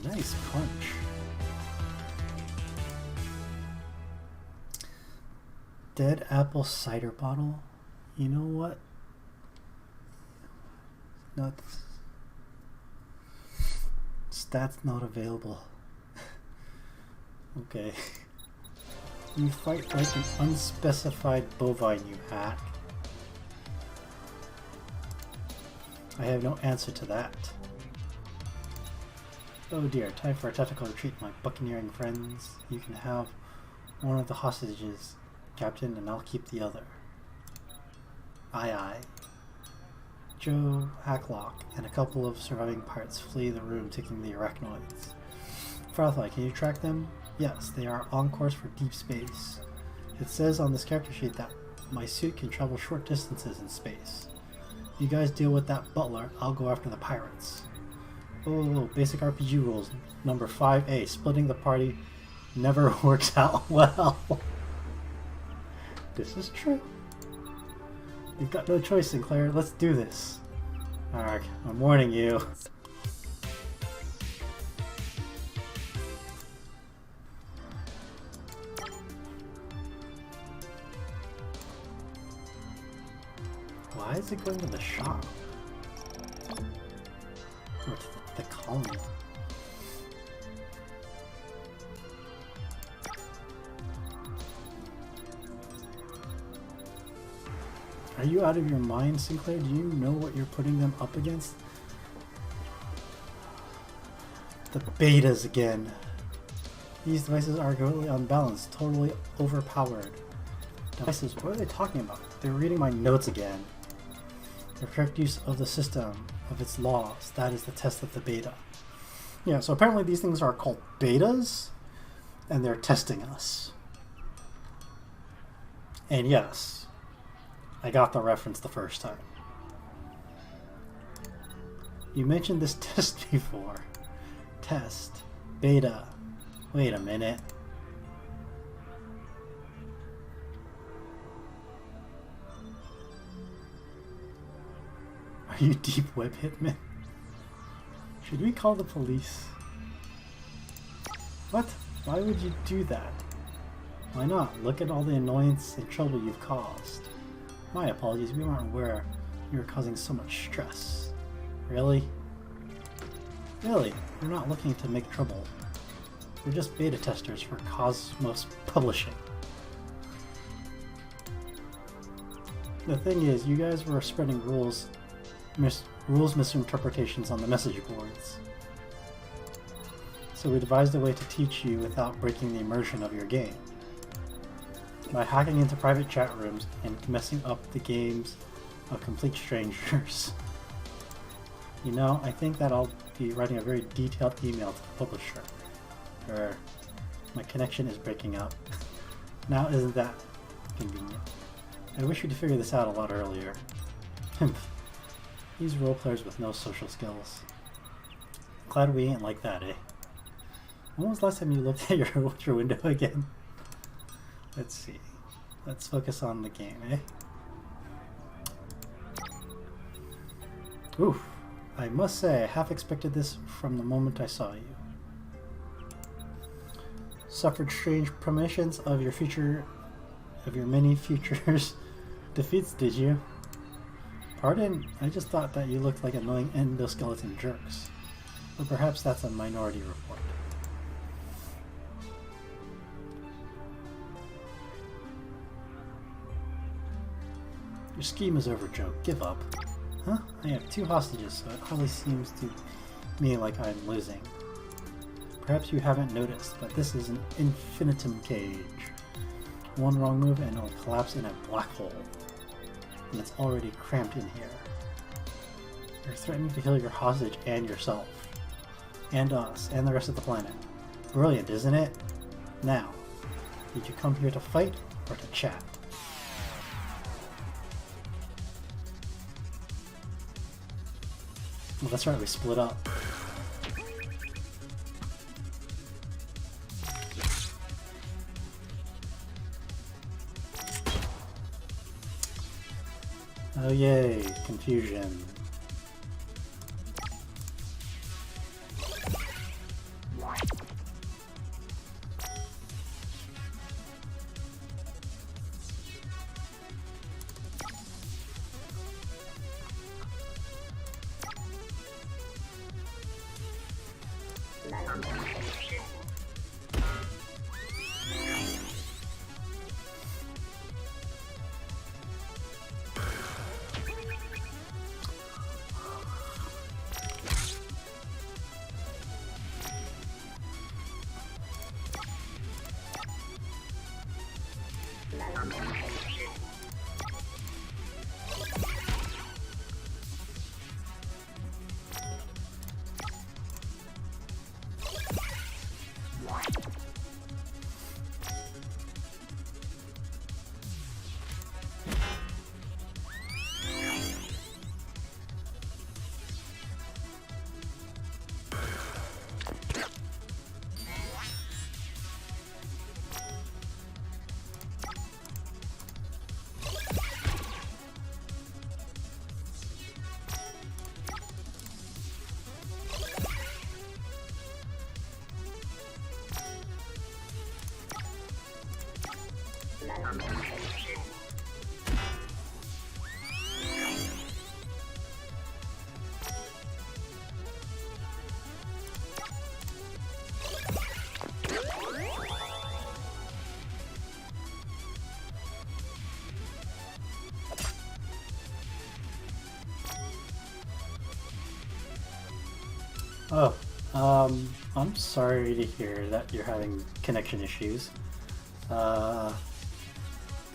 Nice punch. Dead apple cider bottle? You know what? Nuts. Stats not available. Okay. You fight like an unspecified bovine, you hack. I have no answer to that. Oh dear, time for a tactical retreat, my buccaneering friends. You can have one of the hostages, Captain, and I'll keep the other. Aye aye. Joe, Hacklock, and a couple of surviving pirates flee the room, taking the arachnoids. Farthai, can you track them? Yes, they are on course for deep space. It says on this character sheet that my suit can travel short distances in space. You guys deal with that butler, I'll go after the pirates. Oh, basic RPG rules. Number 5A, splitting the party never works out well. This is true. You've got no choice, Sinclair. Let's do this. Alright, I'm warning you. Why is it going to the shop? Or to the colony? Are you out of your mind, Sinclair? Do you know what you're putting them up against? The betas again. These devices are completely unbalanced, totally overpowered. Devices, what are they talking about? They're reading my notes again. The correct use of the system, of its laws, that is the test of the beta. Yeah, so apparently these things are called betas, and they're testing us. And yes, I got the reference the first time. You mentioned this test before. Test. Beta. Wait a minute. Are you deep web hitman? Should we call the police? What? Why would you do that? Why not? Look at all the annoyance and trouble you've caused. My apologies, we weren't aware you were causing so much stress. Really? Really? We're not looking to make trouble. We're just beta testers for Cosmos Publishing. The thing is, you guys were spreading rules misinterpretations on the message boards. So we devised a way to teach you without breaking the immersion of your game. By hacking into private chat rooms and messing up the games of complete strangers. You know, I think that I'll be writing a very detailed email to the publisher. My connection is breaking up. Now isn't that convenient? I wish we'd figured this out a lot earlier. These role players with no social skills. Glad we ain't like that, eh? When was the last time you looked at your window again? Let's see. Let's focus on the game, eh? Oof. I must say, I half expected this from the moment I saw you. Suffered strange premonitions of your many futures defeats, did you? Pardon? I just thought that you looked like annoying endoskeleton jerks. Or perhaps that's a minority report. Your scheme is over, Joe. Give up. Huh? I have 2 hostages, so it hardly seems to me like I'm losing. Perhaps you haven't noticed, but this is an infinitum cage. One wrong move and it'll collapse in a black hole. And it's already cramped in here. You're threatening to kill your hostage and yourself. And us, and the rest of the planet. Brilliant, isn't it? Now, did you come here to fight or to chat? Well, that's right, we split up. Oh yay, confusion. Oh, I'm sorry to hear that you're having connection issues. But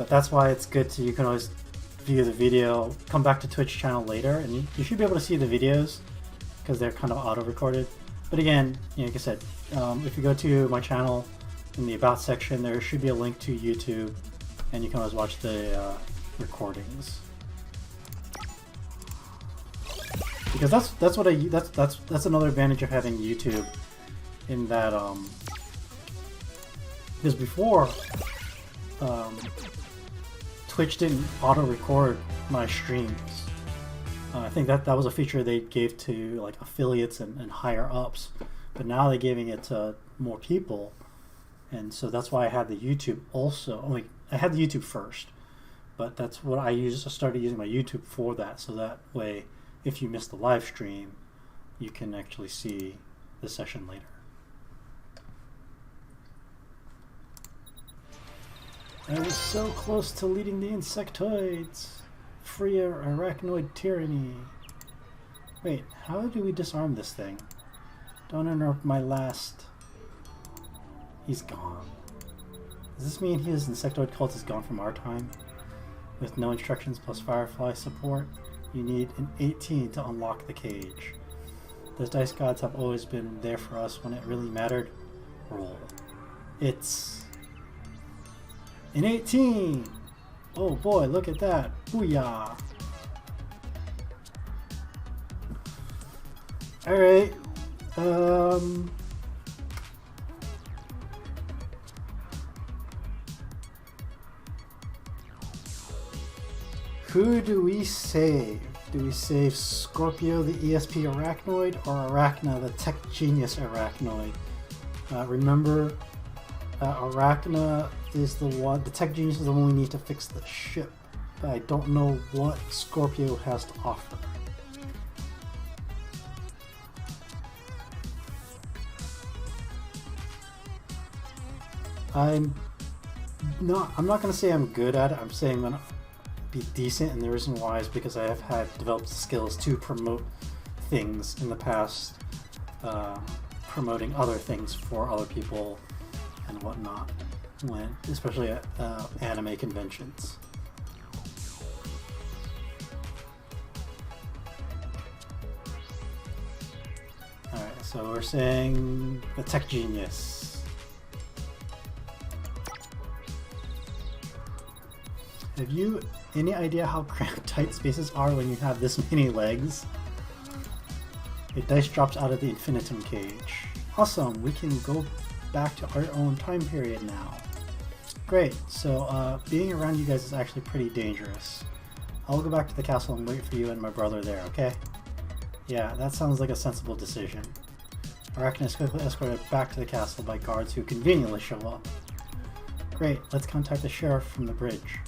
that's why it's good to, you can always view the video, come back to Twitch channel later, and you should be able to see the videos because they're kind of auto-recorded. But again, like I said, if you go to my channel in the About section, there should be a link to YouTube, and you can always watch the recordings. Because that's another advantage of having YouTube, in that because before Twitch didn't auto-record my streams. I think that was a feature they gave to like affiliates and higher ups, but now they're giving it to more people, and so that's why I had the YouTube also. I had the YouTube first, but that's what I used. I started using my YouTube for that, so that way, if you miss the live stream, you can actually see the session later. I was so close to leading the insectoids. Free arachnoid tyranny. Wait, how do we disarm this thing? Don't interrupt my last... He's gone. Does this mean his insectoid cult is gone from our time? With no instructions plus Firefly support, you need an 18 to unlock the cage. Those dice gods have always been there for us when it really mattered. Roll. It's... an 18! Oh boy, look at that. Booyah! Alright. Who do we save? Do we save Scorpio, the ESP arachnoid, or Arachna, the tech genius arachnoid? Remember, Arachna is the one, the tech genius is the one we need to fix the ship. But I don't know what Scorpio has to offer. I'm not going to say I'm good at it. I'm saying I'm going to be decent, and the reason why is because I have had developed skills to promote things in the past, promoting other things for other people and whatnot, especially at anime conventions. Alright, so we're saying the tech genius. Have you any idea how cramped tight spaces are when you have this many legs? A dice drops out of the infinitum cage. Awesome, we can go back to our own time period now. Great, so being around you guys is actually pretty dangerous. I'll go back to the castle and wait for you and my brother there, okay? Yeah, that sounds like a sensible decision. Arachna is quickly escorted back to the castle by guards who conveniently show up. Great, let's contact the sheriff from the bridge.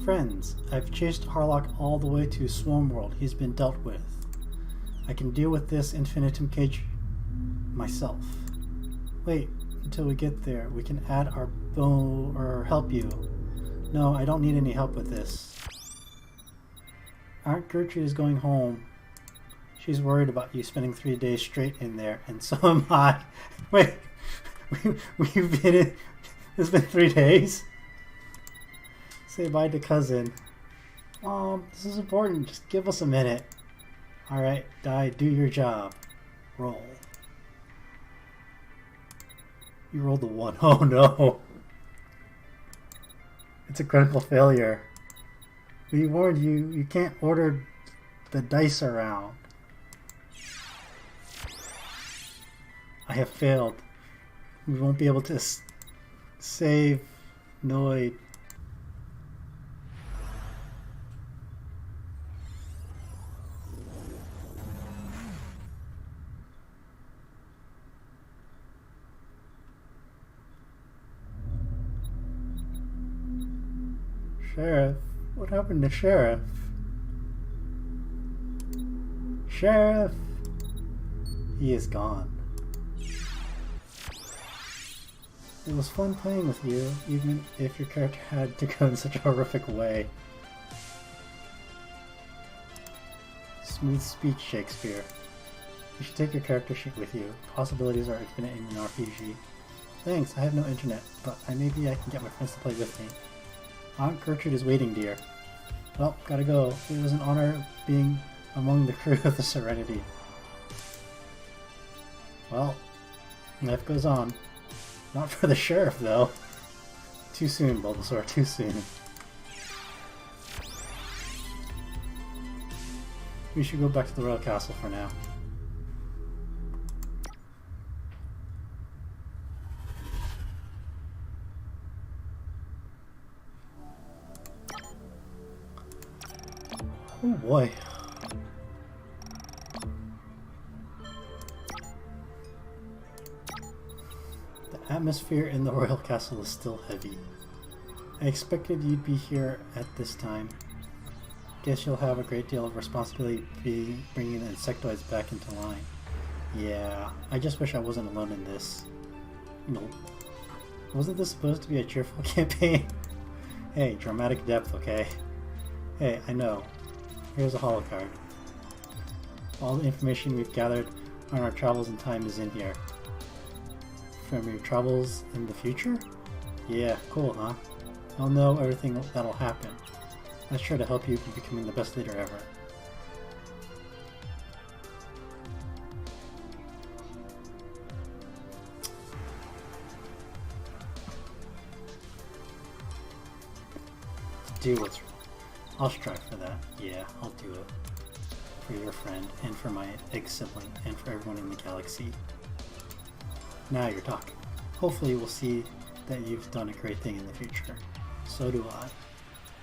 Friends, I've chased Harlock all the way to Swarm World. He's been dealt with. I can deal with this infinitum cage myself. Wait until we get there. We can add our bow or help you. No, I don't need any help with this. Aunt Gertrude is going home. She's worried about you spending 3 days straight in there, and so am I. Wait, we've been in. It's been 3 days? Say bye to cousin. This is important. Just give us a minute. Alright, do your job. Roll. You rolled a 1. Oh no! It's a critical failure. We warned you, you can't order the dice around. I have failed. We won't be able to save Noid. Sheriff? What happened to Sheriff? Sheriff! He is gone. It was fun playing with you, even if your character had to go in such a horrific way. Smooth speech, Shakespeare. You should take your character sheet with you. Possibilities are infinite in an RPG. Thanks, I have no internet, but maybe I can get my friends to play with me. Aunt Gertrude is waiting, dear. Well, gotta go. It was an honor being among the crew of the Serenity. Well, life goes on. Not for the sheriff, though. Too soon, Bulbasaur, too soon. We should go back to the Royal Castle for now. Oh boy. The atmosphere in the Royal Castle is still heavy. I expected you'd be here at this time. Guess you'll have a great deal of responsibility bringing the insectoids back into line. Yeah, I just wish I wasn't alone in this. Nope. Wasn't this supposed to be a cheerful campaign? Hey, dramatic depth, okay? Hey, I know. Here's a holocard. All the information we've gathered on our travels in time is in here. From your travels in the future? Yeah, cool, huh? I'll know everything that'll happen. Let's try to help you in becoming the best leader ever. Do what's wrong. I'll strive for that. Yeah, I'll do it. For your friend, and for my egg sibling, and for everyone in the galaxy. Now you're talking. Hopefully we'll see that you've done a great thing in the future. So do I.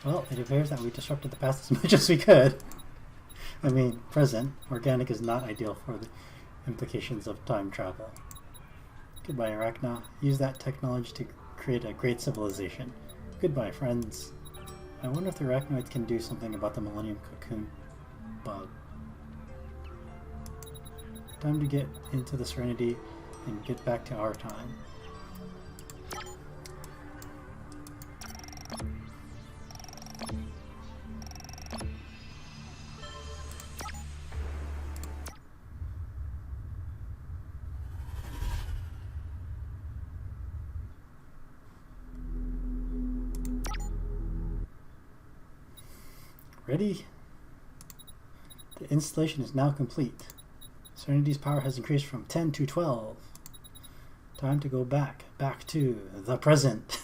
Well, it appears that we disrupted the past as much as we could. I mean, present. Organic is not ideal for the implications of time travel. Goodbye, Arachna. Use that technology to create a great civilization. Goodbye, friends. I wonder if the arachnoids can do something about the Millennium Cocoon bug. Time to get into the Serenity and get back to our time. Ready? The installation is now complete. Serenity's power has increased from 10 to 12. Time to go back to the present.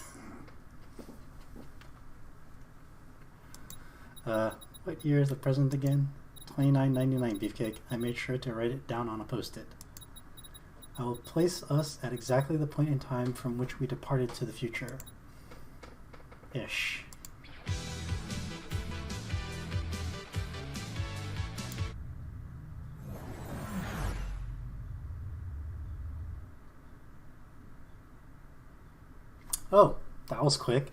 What year is the present again? 2999, Beefcake. I made sure to write it down on a post-it. I will place us at exactly the point in time from which we departed to the future. Ish. Oh, that was quick.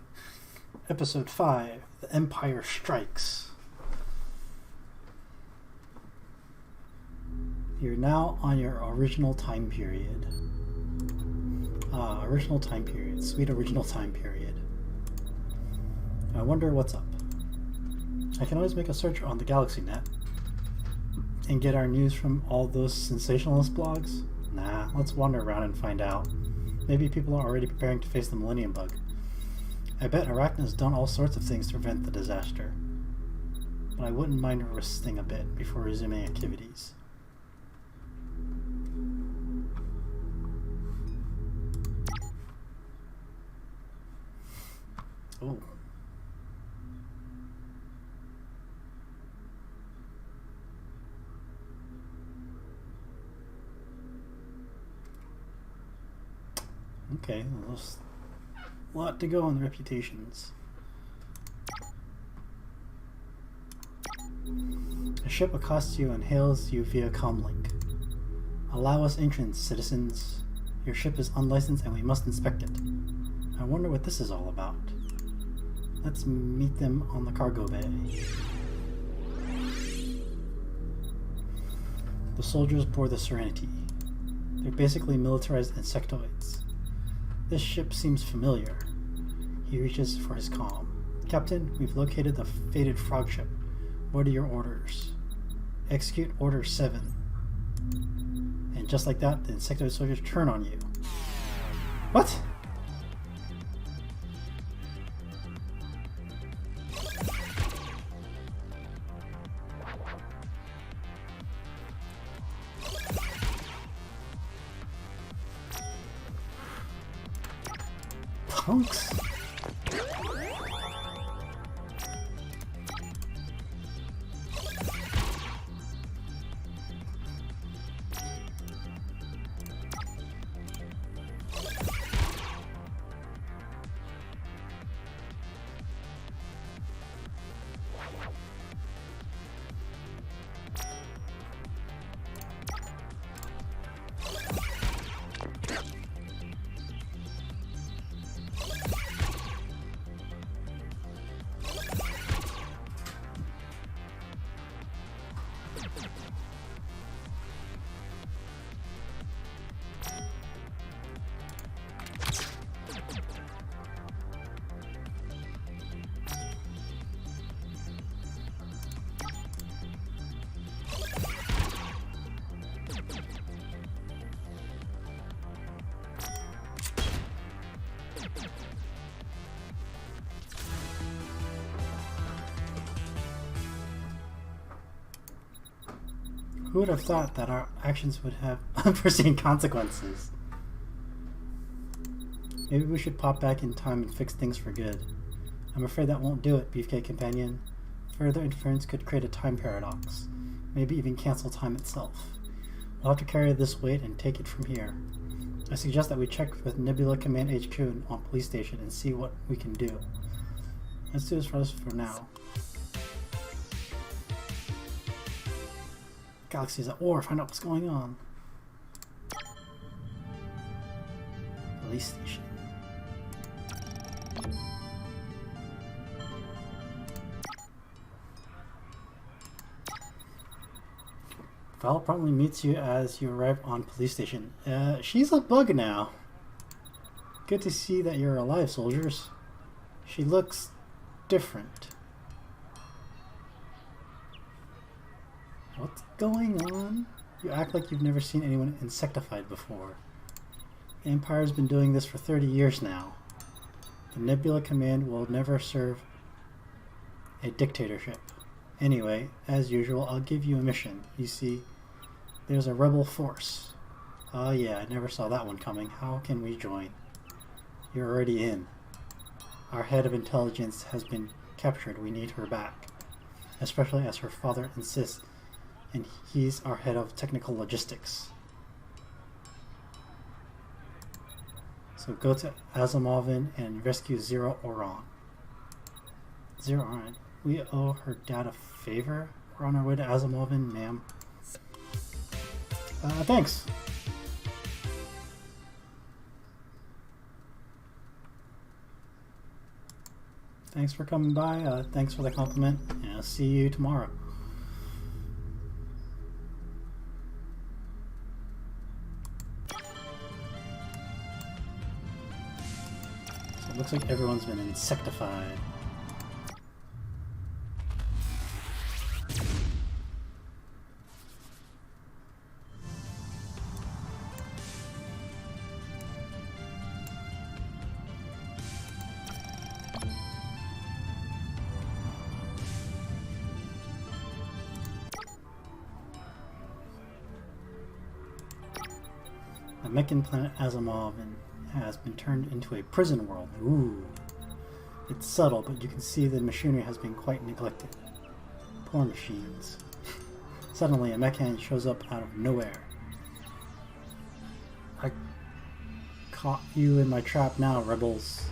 Episode 5, The Empire Strikes. You're now on your original time period. Original time period. Sweet original time period. I wonder what's up. I can always make a search on the Galaxy Net and get our news from all those sensationalist blogs. Nah, let's wander around and find out. Maybe people are already preparing to face the Millennium Bug. I bet Arachna's done all sorts of things to prevent the disaster. But I wouldn't mind resting a bit before resuming activities. Oh. Okay, there's a lot to go on the reputations. A ship accosts you and hails you via comlink. Allow us entrance, citizens. Your ship is unlicensed and we must inspect it. I wonder what this is all about. Let's meet them on the cargo bay. The soldiers board the Serenity. They're basically militarized insectoids. This ship seems familiar. He reaches for his comm. Captain, we've located the fated frog ship. What are your orders? Execute Order 7. And just like that, the insectoid soldiers turn on you. What? Punks? Who would have thought that our actions would have unforeseen consequences? Maybe we should pop back in time and fix things for good. I'm afraid that won't do it, Beefcake Companion. Further interference could create a time paradox. Maybe even cancel time itself. We'll have to carry this weight and take it from here. I suggest that we check with Nebula Command HQ on Police Station and see what we can do. Let's do this for us for now. Galaxy is at war. Find out what's going on. Police Station. Val promptly meets you as you arrive on Police Station. She's a bug now. Good to see that you're alive, soldiers. She looks different. What's going on? You act like you've never seen anyone insectified before. The Empire's been doing this for 30 years now. The Nebula Command will never serve a dictatorship. Anyway, as usual, I'll give you a mission. You see, there's a rebel force. Oh yeah, I never saw that one coming. How can we join? You're already in. Our head of intelligence has been captured. We need her back. Especially as her father insists, and he's our head of technical logistics. So go to Asimovin and rescue Zero Oron. Zero Oron. We owe her dad a favor. We're on our way to Asimovin, ma'am. Thanks. Thanks for coming by. Thanks for the compliment. And I'll see you tomorrow. So it looks like everyone's been insectified. The Meccan planet Asimov has been turned into a prison world. Ooh. It's subtle, but you can see the machinery has been quite neglected. Poor machines. Suddenly, a mechan shows up out of nowhere. I caught you in my trap now, rebels.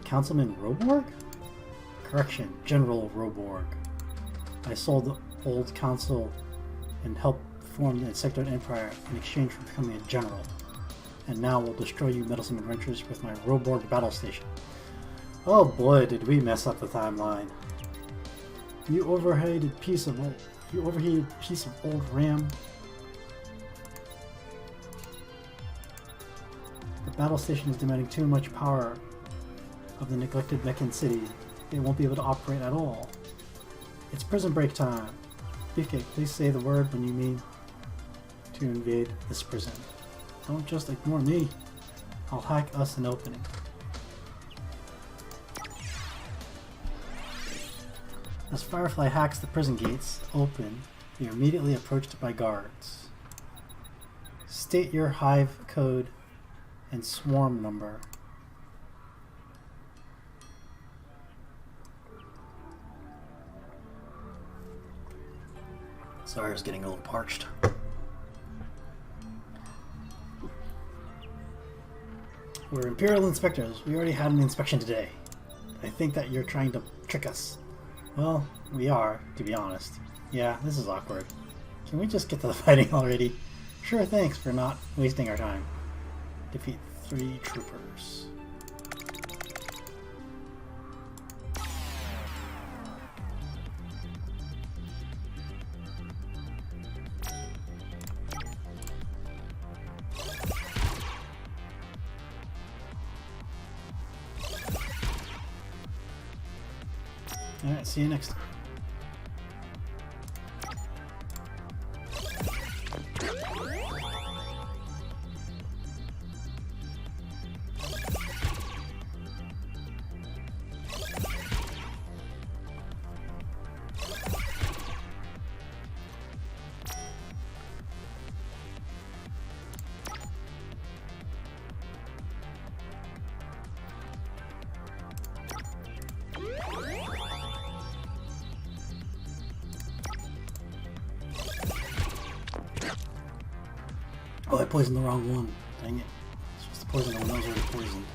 Councilman Roborg? Correction, General Roborg. I sold the old council and helped form the Insectoid Empire in exchange for becoming a general. And now we'll destroy you meddlesome adventurers with my Roborg battle station. Oh boy, did we mess up the timeline. You overheated piece of old RAM. The battle station is demanding too much power of the neglected Meccan city. They won't be able to operate at all. It's prison break time. Beefcake, please say the word when you mean to invade this prison. Don't just ignore me. I'll hack us an opening. As Firefly hacks the prison gates open, you're immediately approached by guards. State your hive code and swarm number. Sorry, I was getting a little parched. We're Imperial Inspectors. We already had an inspection today. I think that you're trying to trick us. Well, we are, to be honest. Yeah, this is awkward. Can we just get to the fighting already? Sure, thanks for not wasting our time. Defeat 3 troopers. Alright, see you next time. poisoned the wrong one. Dang it. It's supposed to poison the one that was already poisoned.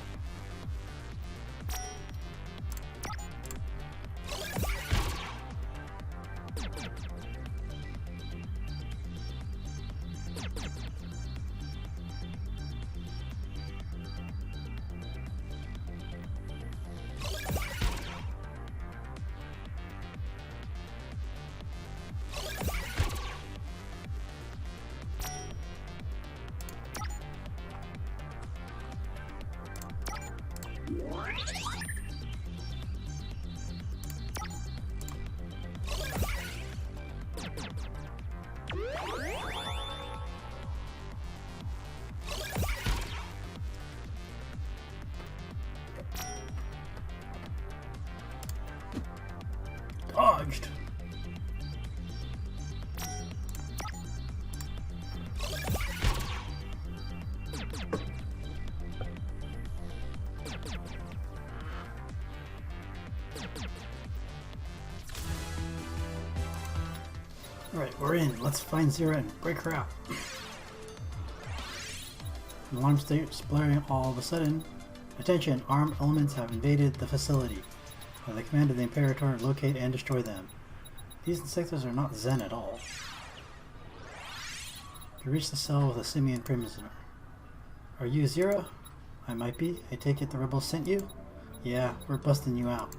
Dodged. Alright, we're in. Let's find Zero and break her out. An alarm starts blaring all of a sudden. Attention, armed elements have invaded the facility. By the command of the Imperator, locate and destroy them. These insectos are not zen at all. You reach the cell with a simian prisoner. Are you Zero? I might be. I take it the rebels sent you? Yeah, we're busting you out.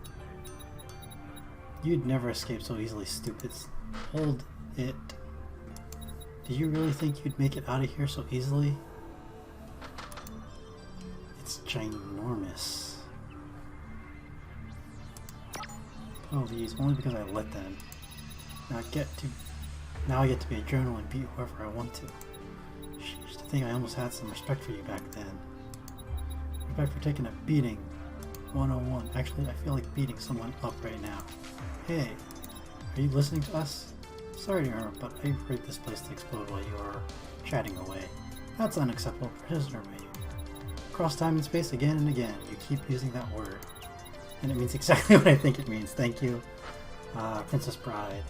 You'd never escape so easily, stupids. Hold it. Do you really think you'd make it out of here so easily? It's ginormous. Oh, these only because I let them. Now I get to be a journal and beat whoever I want to. Sheesh, to think I almost had some respect for you back then. You're back for taking a beating. 101. Actually, I feel like beating someone up right now. Hey, are you listening to us? Sorry to interrupt, but I rigged this place to explode while you are chatting away. That's unacceptable prisoner behavior. Cross time and space again and again. You keep using that word. And it means exactly what I think it means. Thank you, Princess Bride.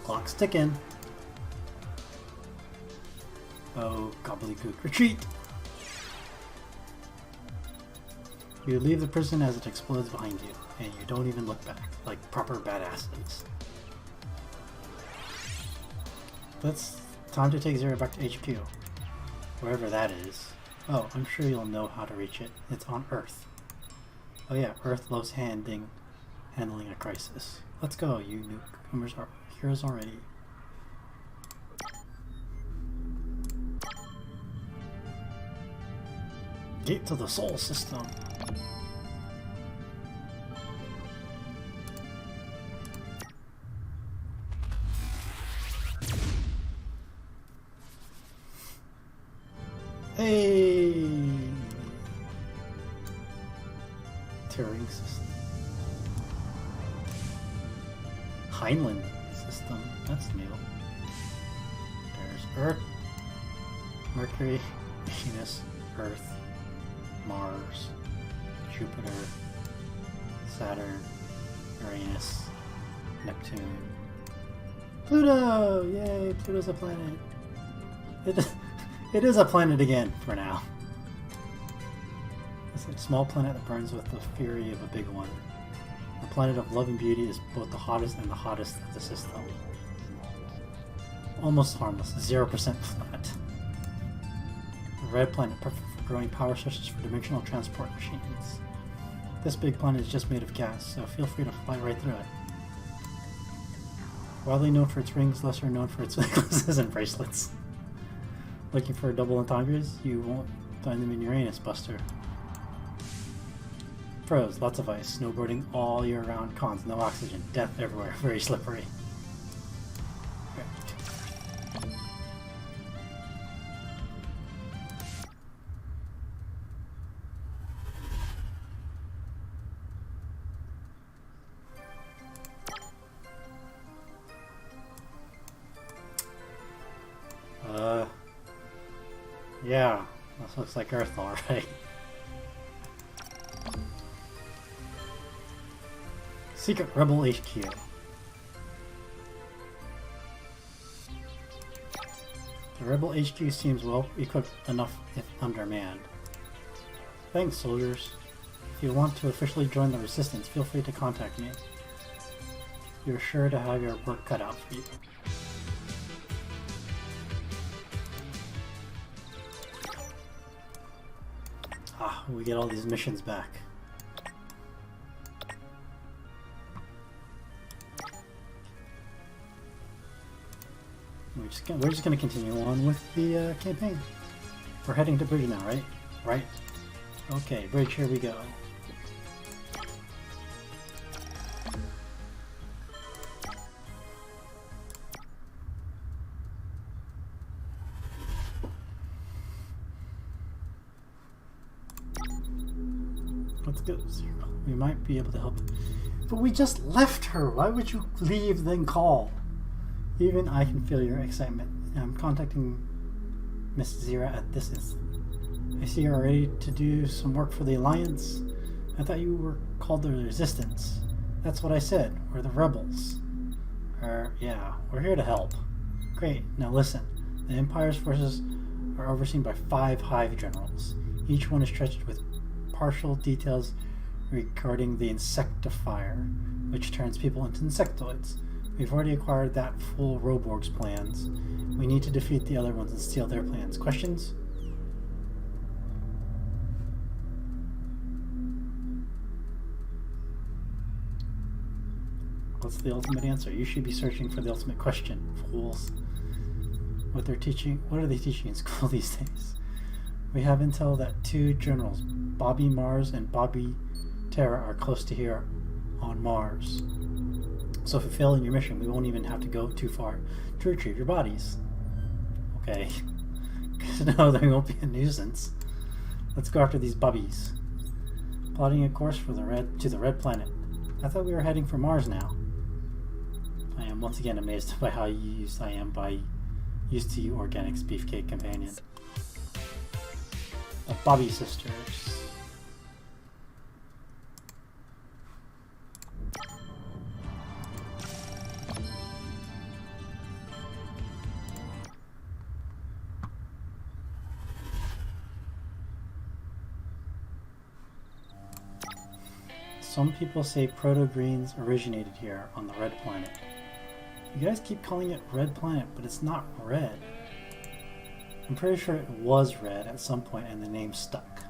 Clock's ticking. Oh, gobbledygook. Retreat! You leave the prison as it explodes behind you, and you don't even look back, like proper badasses. It's time to take Zero back to HQ. Wherever that is. Oh, I'm sure you'll know how to reach it. It's on Earth. Oh yeah, Earth loves handling a crisis. Let's go, you newcomers are heroes already. Gate to the Sol System. Hey! Turing system. Heinlein system. That's new. There's Earth, Mercury, Venus, Earth, Mars, Jupiter, Saturn, Uranus, Neptune, Pluto! Yay! Pluto's a planet. It is a planet again, for now. It's a small planet that burns with the fury of a big one. The planet of love and beauty is both the hottest and the hottest of the system. Almost harmless, 0% flat. A red planet, perfect for growing power sources for dimensional transport machines. This big planet is just made of gas, so feel free to fly right through it. Widely known for its rings, lesser known for its necklaces and bracelets. Looking for double entendres? You won't find them in Uranus, Buster. Pros, lots of ice, snowboarding all year round. Cons, no oxygen, death everywhere, very slippery. Yeah, this looks like Earth alright. Secret Rebel HQ. The Rebel HQ seems well equipped enough if undermanned. Thanks, soldiers. If you want to officially join the Resistance, feel free to contact me. You're sure to have your work cut out for you. Ah, we get all these missions back. We're just gonna continue on with the campaign. We're heading to Bridge now, right? Right. Okay, Bridge, here we go. Let's go. We might be able to help. But we just left her! Why would you leave then call? Even I can feel your excitement. I'm contacting Miss Zira at this instant. I see you're ready to do some work for the Alliance. I thought you were called the Resistance. That's what I said. We're the Rebels. Yeah, we're here to help. Great. Now listen. The Empire's forces are overseen by 5 Hive Generals. Each one is stretched with partial details regarding the Insectifier, which turns people into insectoids. We've already acquired that full Roborg's plans. We need to defeat the other ones and steal their plans. Questions? What's the ultimate answer? You should be searching for the ultimate question, fools. What are they teaching in school these days? We have intel that 2 generals, Bobby Mars and Bobby Terra, are close to here on Mars. So if you fail in your mission, we won't even have to go too far to retrieve your bodies. Okay. No, they won't be a nuisance. Let's go after these bubbies. Plotting a course for the red planet. I thought we were heading for Mars now. I am once again amazed by how used I am by used to you, Organics Beefcake Companion. The Bobby sisters. Some people say proto-greens originated here on the Red Planet. You guys keep calling it Red Planet, but it's not red. I'm pretty sure it was red at some point and the name stuck.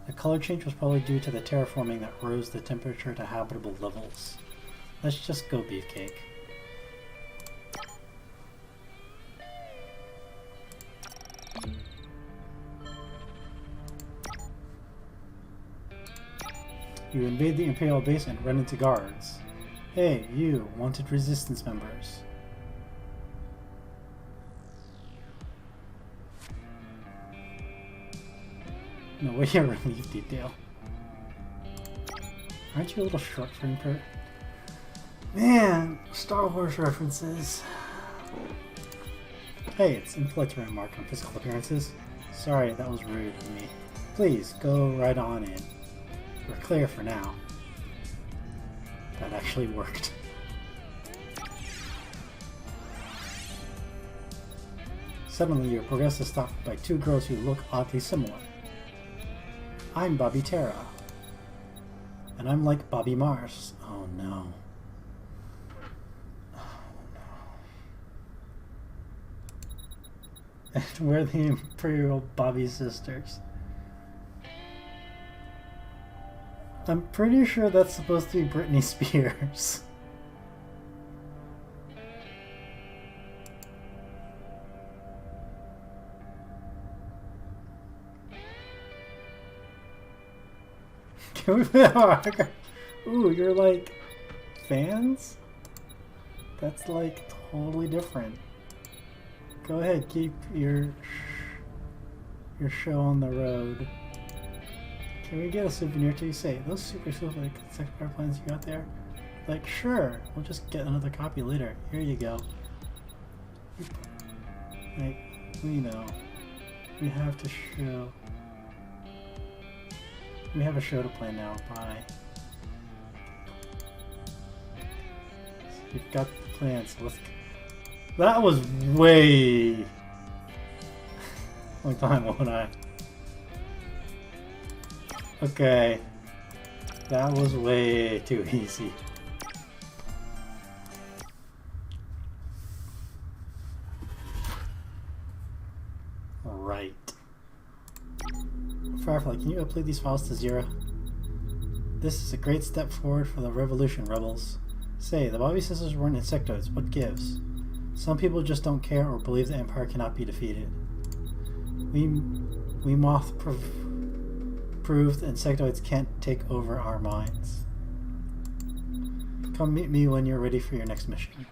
The color change was probably due to the terraforming that rose the temperature to habitable levels. Let's just go, Beefcake. You invade the Imperial base and run into guards. Hey, you, wanted Resistance members. No way, a relief detail. Aren't you a little short for Imperial? Man, Star Wars references. Hey, it's intellectual remark on physical appearances. Sorry, that was rude of me. Please, go right on in. We're clear for now. That actually worked. Suddenly, your progress is stopped by 2 girls who look oddly similar. I'm Bobby Terra. And I'm like Bobby Mars. Oh no. Oh no. And we're the Imperial Bobby sisters. I'm pretty sure that's supposed to be Britney Spears. Ooh, you're like fans? That's like totally different. Go ahead, keep your show on the road. Can we get a souvenir to you? Say, those super like second plans you got there? Like, sure, we'll just get another copy later. Here you go. Like, we know. We have to show. We have a show to play now. Bye. So we've got the plans. So let's. That was way Long time, won't I? Okay. That was way too easy. Right. Firefly, can you upload these files to Zero? This is a great step forward for the revolution, rebels. Say, the Bobby sisters weren't insectoids. What gives? Some people just don't care or believe the Empire cannot be defeated. We Moth proved insectoids can't take over our minds. Come meet me when you're ready for your next mission.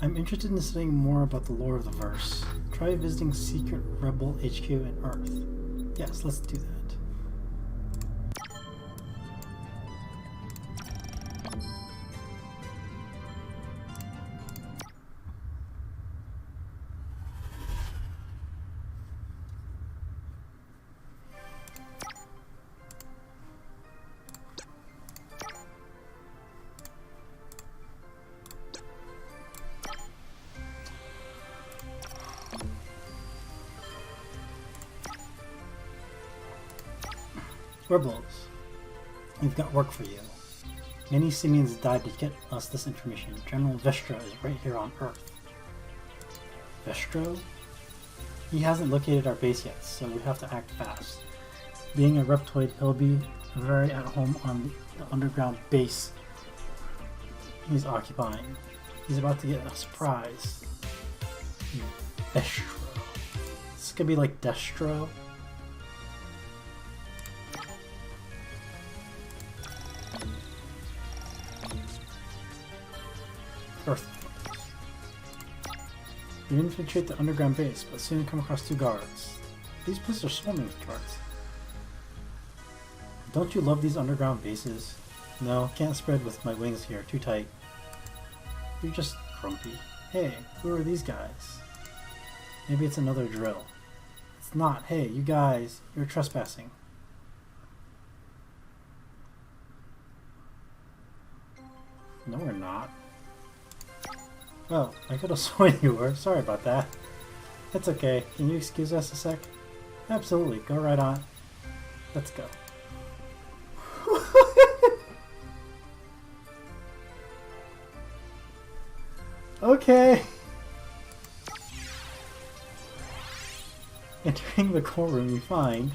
I'm interested in studying more about the lore of the verse. Try visiting Secret Rebel HQ in Earth. Yes, let's do that. Rebels, we've got work for you. Many simians died to get us this information. General Vestra is right here on Earth. Vestro? He hasn't located our base yet, so we have to act fast. Being a reptoid, he'll be very at home on the underground base he's occupying. He's about to get a surprise. Vestro. This could be like Destro. Earth. You infiltrate the underground base, but soon come across two guards. These places are swarming with guards. Don't you love these underground bases? No, can't spread with my wings here, too tight. You're just grumpy. Hey, who are these guys? Maybe it's another drill. It's not. Hey, you guys, you're trespassing. No, we're not. Oh, I could have sworn you were. Sorry about that. It's okay. Can you excuse us a sec? Absolutely. Go right on. Let's go. Okay. Entering the core room, you find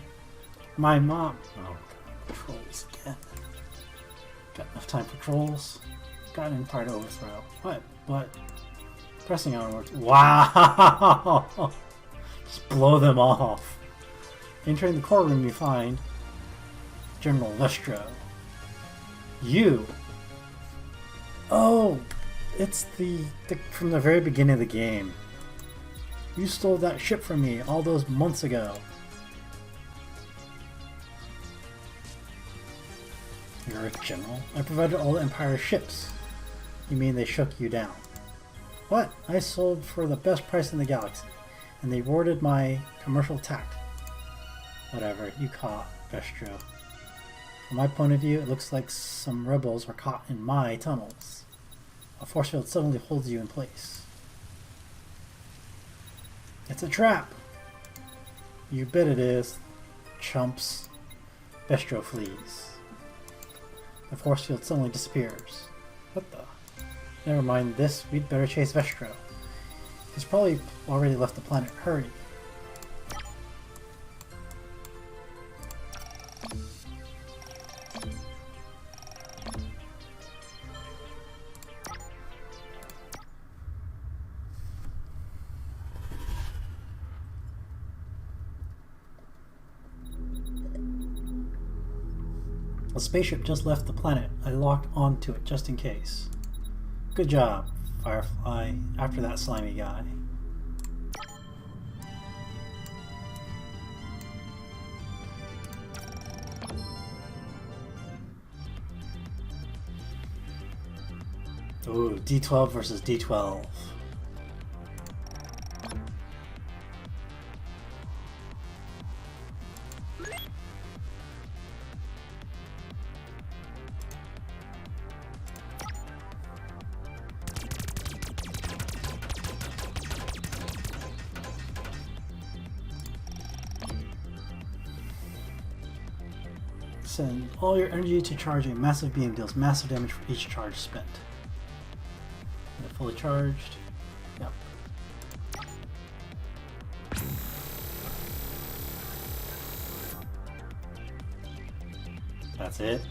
my mom. Oh, God. Trolls again. Got enough time for trolls? Got an empire to overthrow. What? Pressing onwards. Wow! Just blow them off. Entering the core room, you find General Lestro. You. Oh, it's the from the very beginning of the game. You stole that ship from me all those months ago. You're a general? I provided all the Empire's ships. You mean they shook you down? What? I sold for the best price in the galaxy, and they rewarded my commercial tact. Whatever, you caught, Vestro. From my point of view, it looks like some rebels were caught in my tunnels. A force field suddenly holds you in place. It's a trap! You bet it is, chumps. Vestro flees. The force field suddenly disappears. What the? Never mind this, we'd better chase Vestro. He's probably already left the planet. Hurry. A spaceship just left the planet. I locked onto it just in case. Good job, Firefly, after that slimy guy. Ooh, D12 versus D12. Send all your energy to charge a massive beam, deals massive damage for each charge spent. And fully charged. Yep. That's it.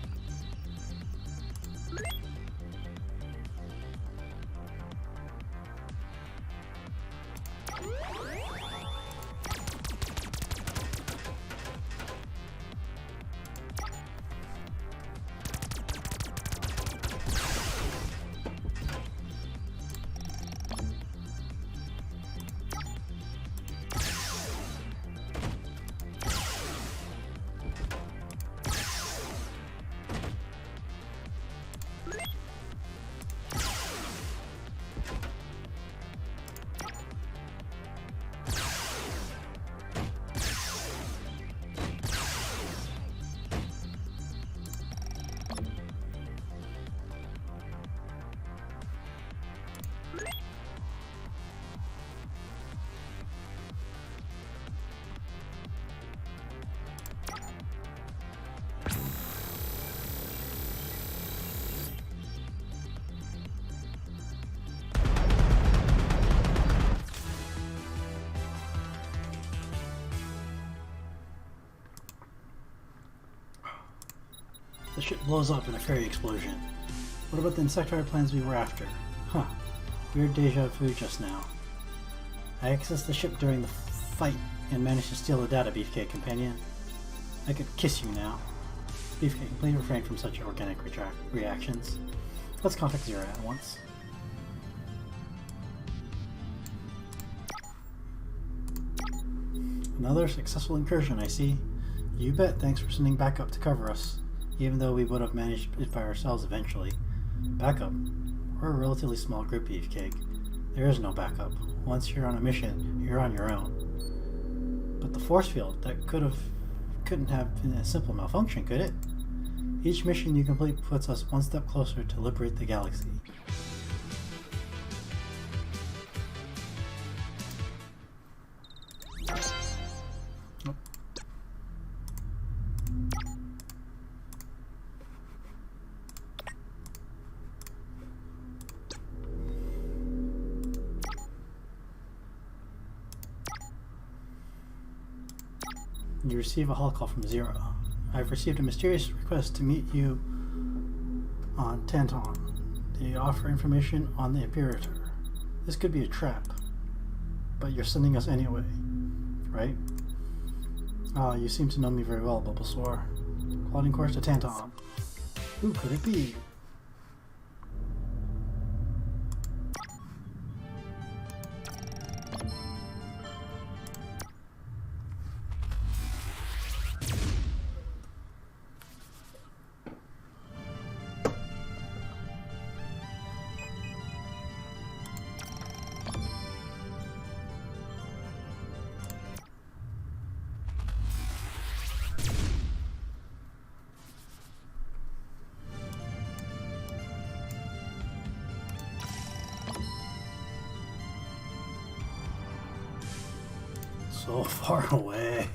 The ship blows up in a fairy explosion. What about the insectoid plans we were after? Huh. Weird deja vu just now. I accessed the ship during the fight and managed to steal the data, Beefcake Companion. I could kiss you now. Beefcake, please refrain from such organic reactions. Let's contact Zero at once. Another successful incursion, I see. You bet, thanks for sending backup to cover us. Even though we would have managed it by ourselves eventually. Backup? We're a relatively small group, Beefcake. There is no backup. Once you're on a mission, you're on your own. But the force field, that couldn't have been a simple malfunction, could it? Each mission you complete puts us one step closer to liberate the galaxy. You receive a hall call from Zero. I've received a mysterious request to meet you on Tanton. They offer information on the Imperator. This could be a trap, but you're sending us anyway, right? Ah, you seem to know me very well, Bulbasaur. Plotting course to Tanton. Who could it be? So far away.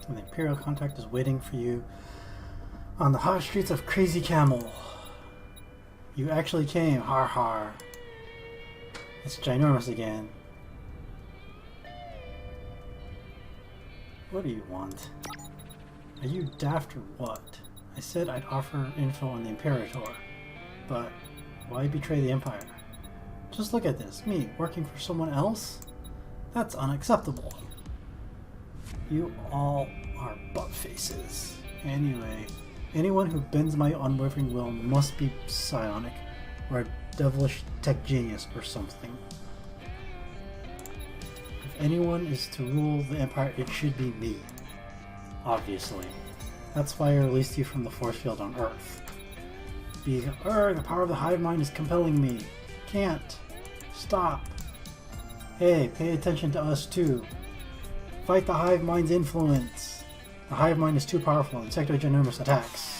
The Imperial contact is waiting for you on the hot streets of Crazy Camel. You actually came, har har. It's ginormous again. What do you want? Are you daft or what? I said I'd offer info on the Imperator, but why betray the Empire? Just look at this, me working for someone else? That's unacceptable. You all are butt faces. Anyway, anyone who bends my unwavering will must be psionic, or a devilish tech genius or something. If anyone is to rule the Empire, it should be me. Obviously. That's why I released you from the force field on Earth. speak. The power of the hive mind is compelling me. Can't. Stop. Hey, pay attention to us too. Fight the hive mind's influence. The hive mind is too powerful. Insectoid Ginormous attacks.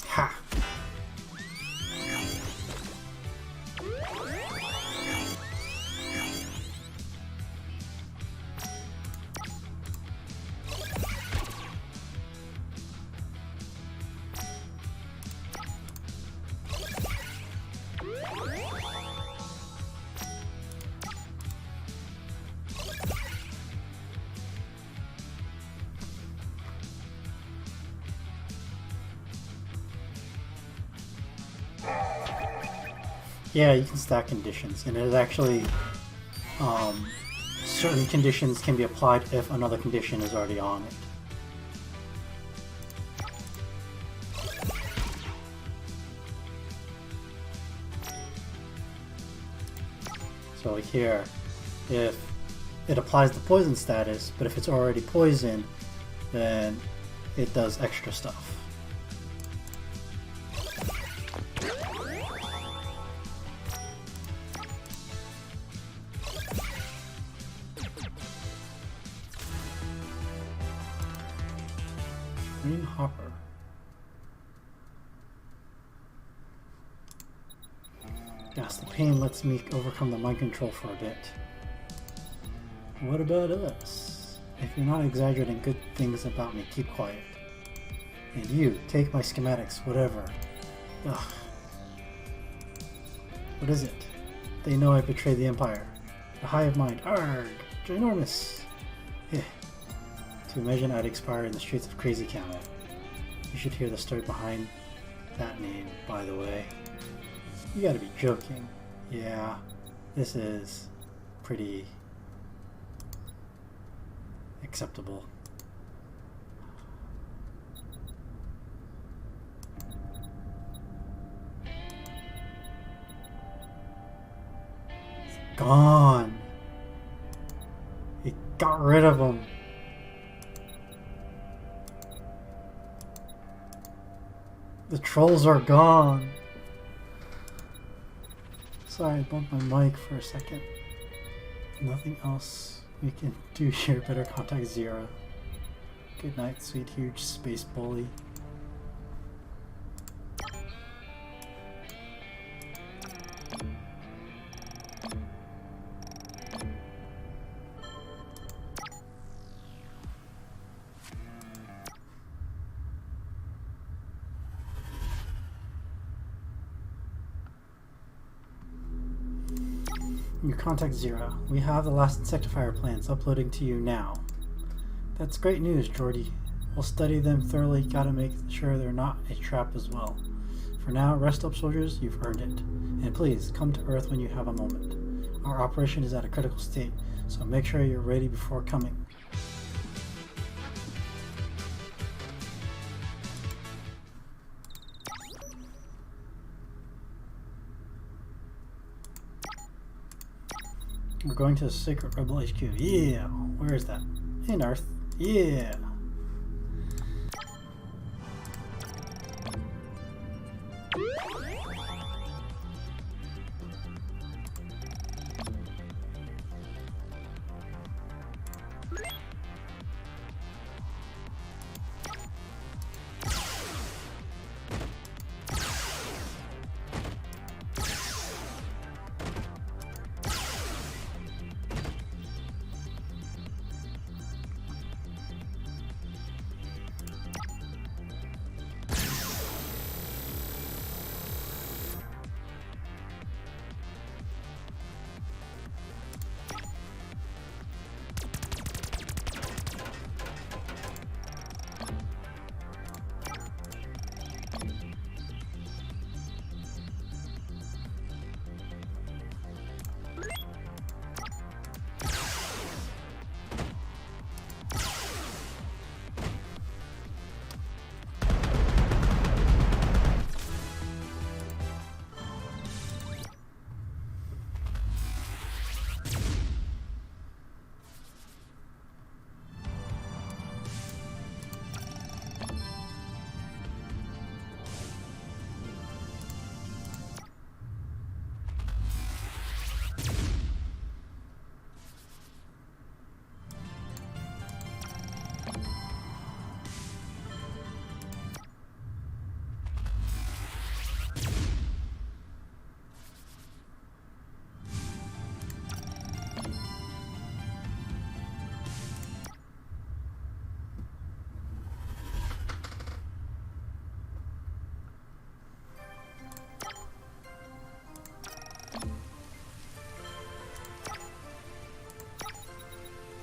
Ha! Yeah, you can stack conditions, and it is actually certain conditions can be applied if another condition is already on it. So like here, if it applies the poison status, but if it's already poisoned, then it does extra stuff. Green Hopper. Yes, the pain lets me overcome the mind control for a bit. What about us? If you're not exaggerating good things about me, keep quiet. And you, take my schematics, whatever. Ugh. What is it? They know I betrayed the Empire. The hive mind. Arg! Ginormous! Yeah. To imagine I'd expire in the streets of Crazy Camel. You should hear the story behind that name, by the way. You gotta be joking. Yeah, this is pretty acceptable. It's gone. It got rid of him. The trolls are gone. Sorry, I bumped my mic for a second. Nothing else we can do here. Better contact Zero. Good night, sweet huge space bully. You contact Zero. We have the last insectifier plans uploading to you now. That's great news, Jordy. We'll study them thoroughly. Gotta make sure they're not a trap as well. For now, rest up, soldiers. You've earned it. And please, come to Earth when you have a moment. Our operation is at a critical state, so make sure you're ready before coming. We're going to the Sacred Rebel HQ. Yeah! Where is that? In Earth. Yeah!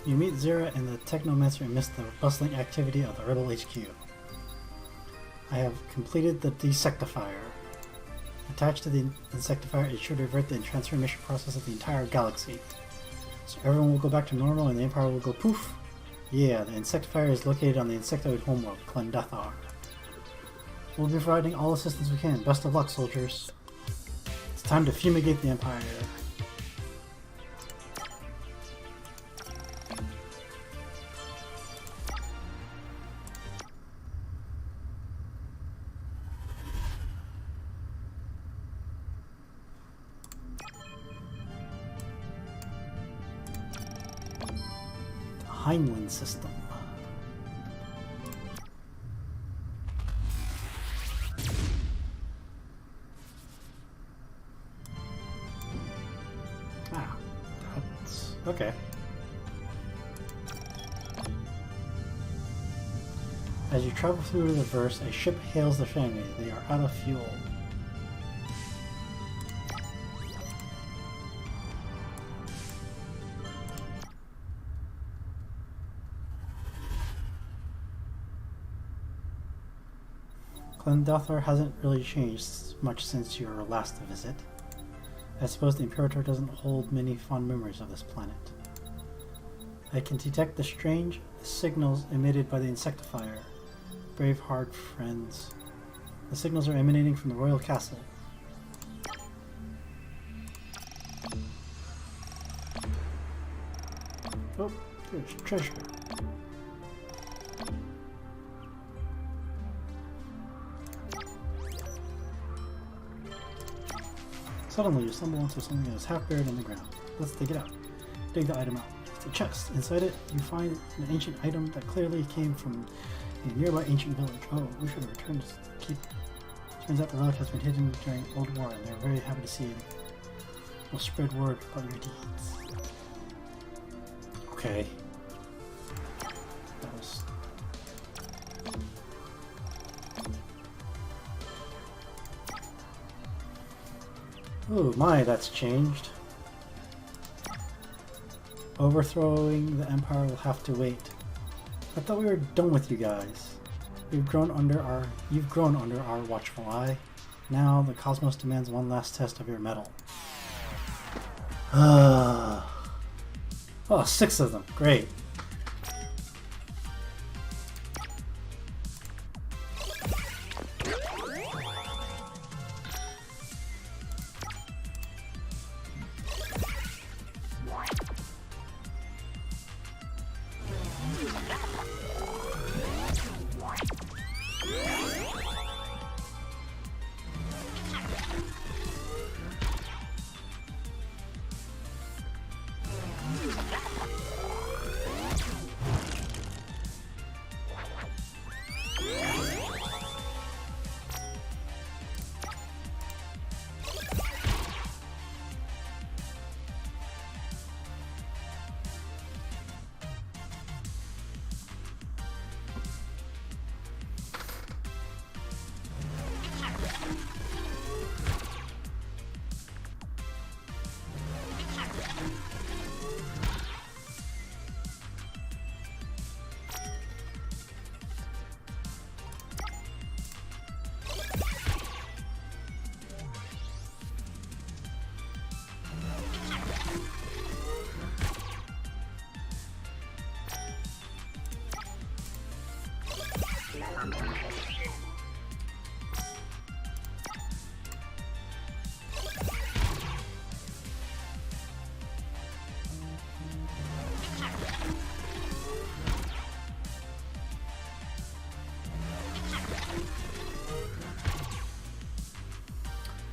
You meet Zera and the Technomancer amidst the bustling activity of the Rebel HQ. I have completed the Desectifier. Attached to the Insectifier, it should revert the transformation process of the entire galaxy. So everyone will go back to normal and the Empire will go poof. Yeah, the Insectifier is located on the insectoid homeworld, Clendathar. We'll be providing all assistance we can. Best of luck, soldiers. It's time to fumigate the Empire. Heinlein system. Ah, that's okay. As you travel through the verse, a ship hails the family. They are out of fuel. Clendathar hasn't really changed much since your last visit. I suppose the Imperator doesn't hold many fond memories of this planet. I can detect the strange signals emitted by the Insectifier. Brave heart, friends. The signals are emanating from the Royal Castle. Oh, there's treasure. Suddenly, you stumble onto something that is half buried on the ground. Let's dig it out. Dig the item out. It's a chest. Inside it, you find an ancient item that clearly came from a nearby ancient village. Oh, we should have returned to keep. Turns out the relic has been hidden during Old War, and they're very happy to see it. We'll spread word about your deeds. Okay. That was... Oh my, that's changed. Overthrowing the Empire will have to wait. I thought we were done with you guys. You've grown under our watchful eye. Now the cosmos demands one last test of your mettle. Oh, 6 of them. Great.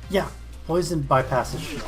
Yeah, poison bypasses shields.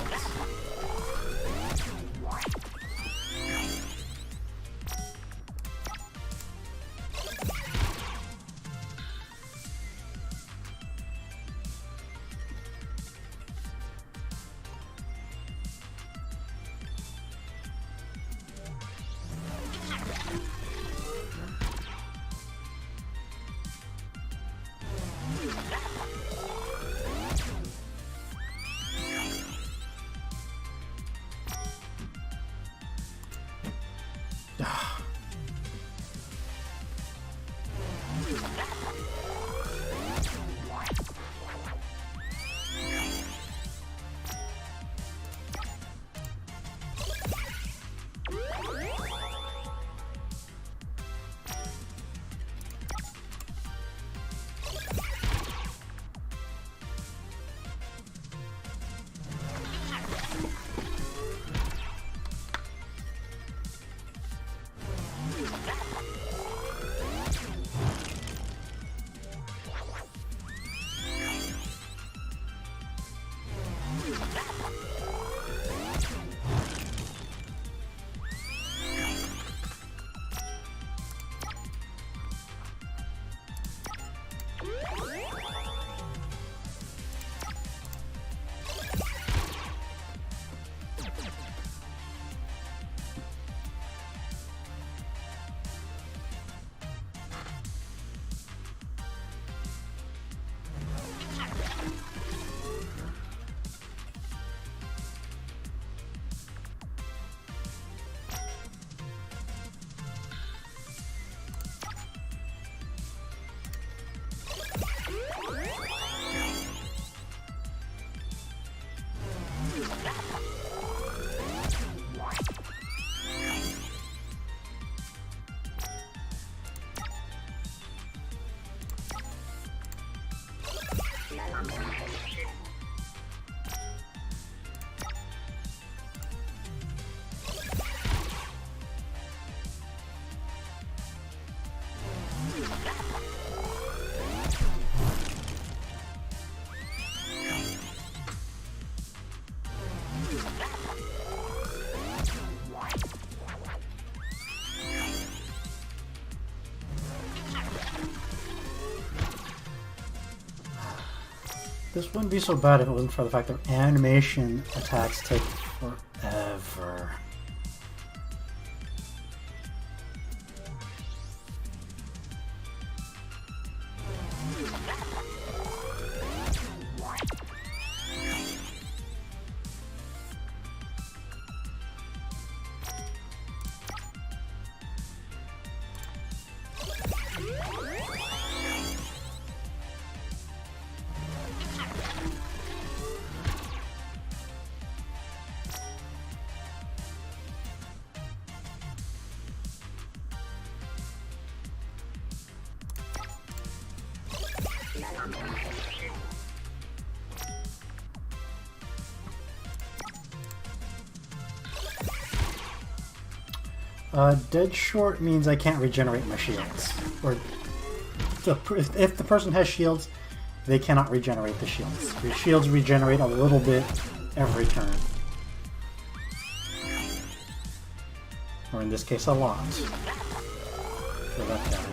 This wouldn't be so bad if it wasn't for the fact that animation attacks take forever. Dead short means I can't regenerate my shields. Or if the person has shields, they cannot regenerate the shields. Your shields regenerate a little bit every turn. Or in this case, a lot. For that guy.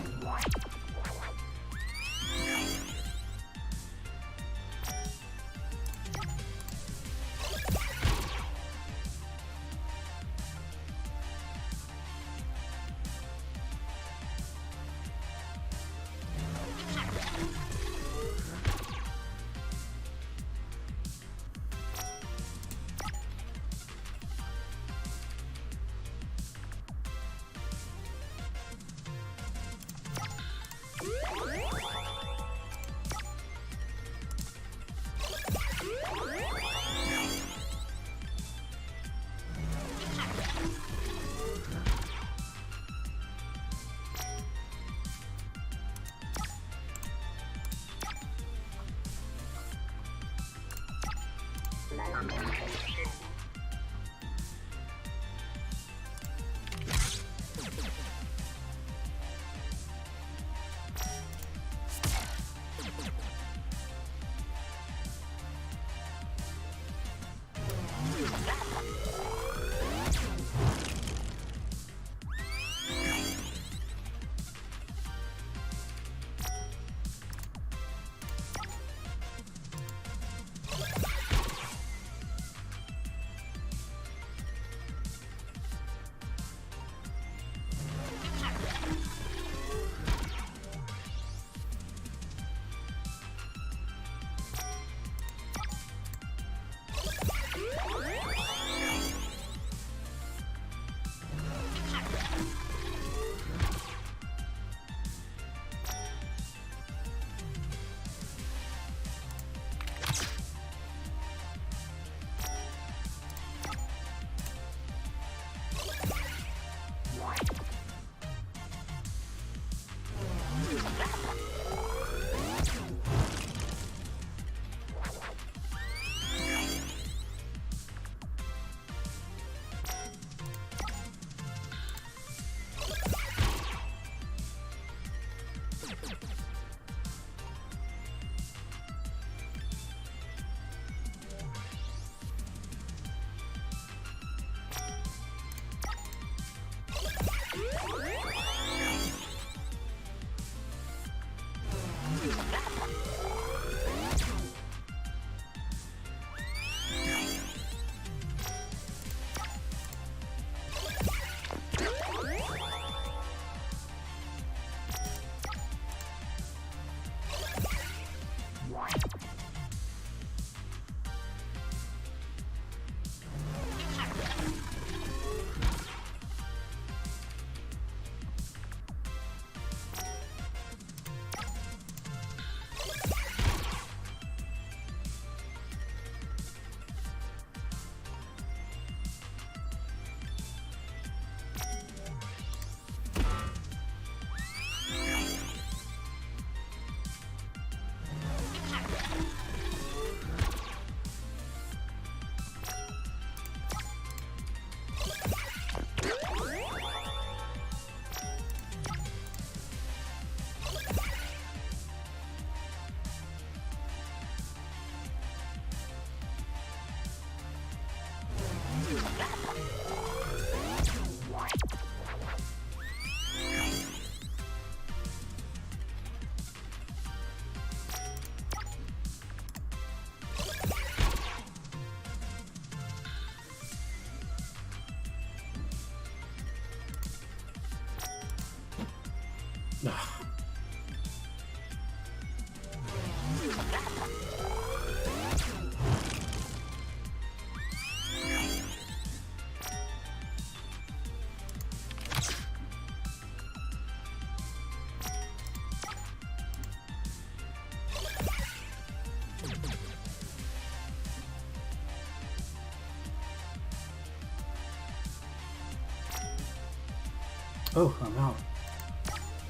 Oh, I'm out.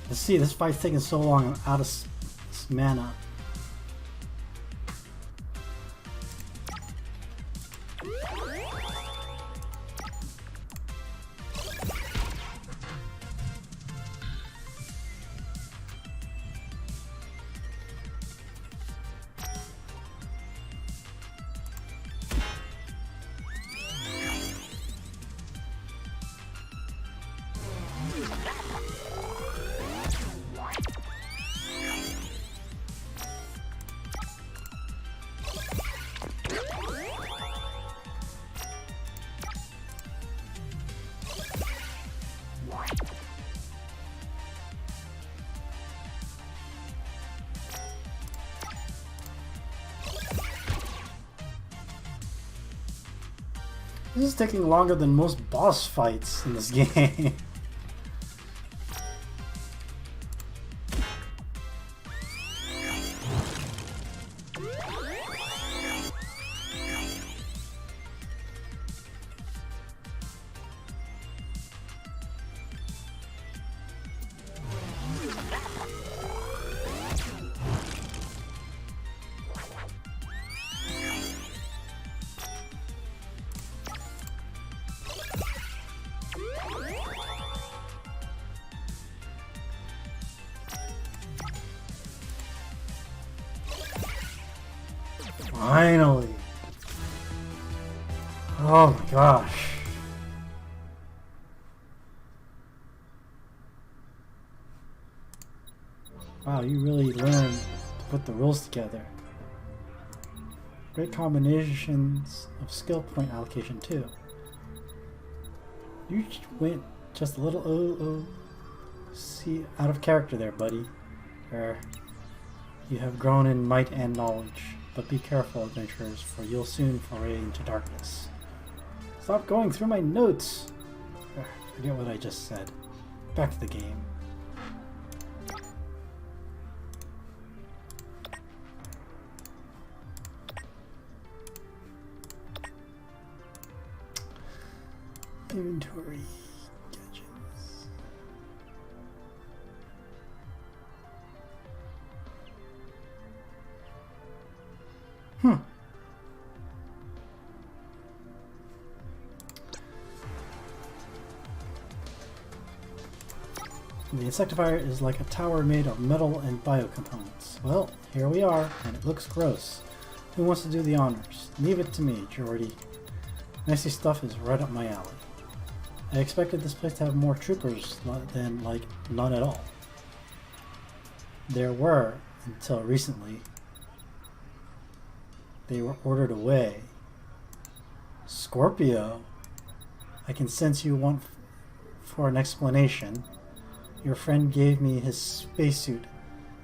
Let's see, this fight's taking so long, I'm out of mana. This is taking longer than most boss fights in this game. Finally! Oh my gosh. Wow, you really learned to put the rules together. Great combinations of skill point allocation too. You went just a little see out of character there, buddy. You have grown in might and knowledge. But be careful, adventurers, for you'll soon foray into darkness. Stop going through my notes! Forget what I just said. Back to the game. Inventory. Gadgets. The insectifier is like a tower made of metal and biocomponents. Well, here we are, and it looks gross. Who wants to do the honors? Leave it to me, Jordy. Messy stuff is right up my alley. I expected this place to have more troopers than, like, none at all. There were, until recently. They were ordered away. Scorpio, I can sense you want for an explanation. Your friend gave me his spacesuit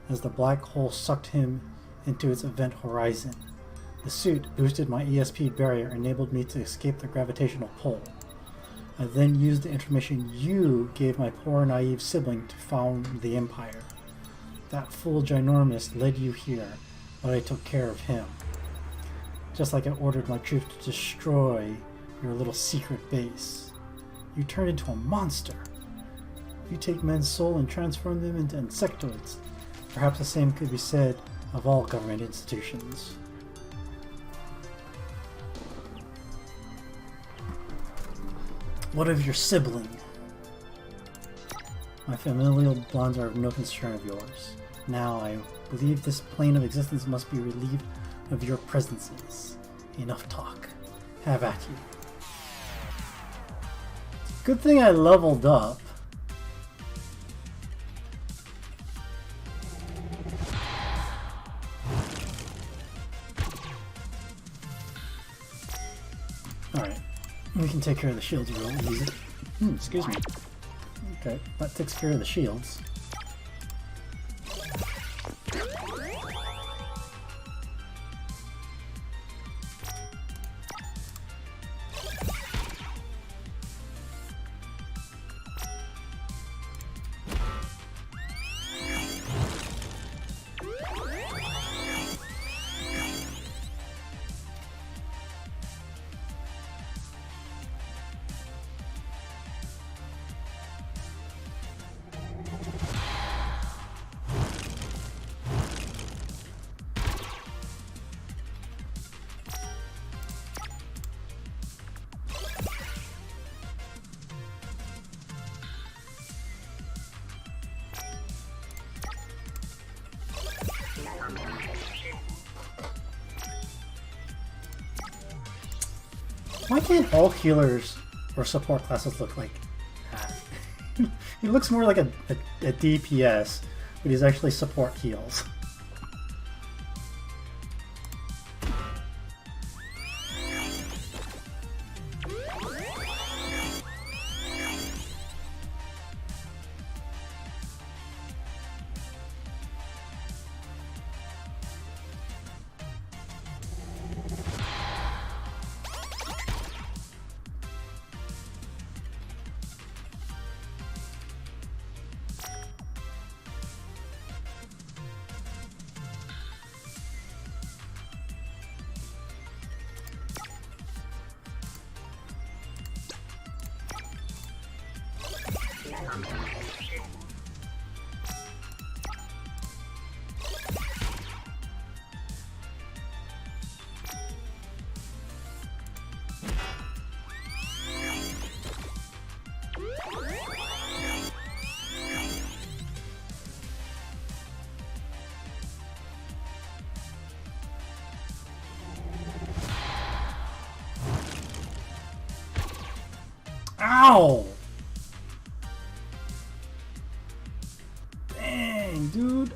as the black hole sucked him into its event horizon. The suit boosted my ESP barrier and enabled me to escape the gravitational pull. I then used the information you gave my poor naive sibling to found the Empire. That fool ginormous led you here, but I took care of him. Just like I ordered my troops to destroy your little secret base. You turned into a monster. You take men's soul and transform them into insectoids. Perhaps the same could be said of all government institutions. What of your sibling? My familial bonds are of no concern of yours. Now I believe this plane of existence must be relieved of your presences. Enough talk. Have at you. Good thing I leveled up. Alright. We can take care of the shields real easy. Excuse me. Okay, that takes care of the shields. Why can't all healers or support classes look like that? He looks more like a DPS, but he's actually support heals. Ow! Dang, dude.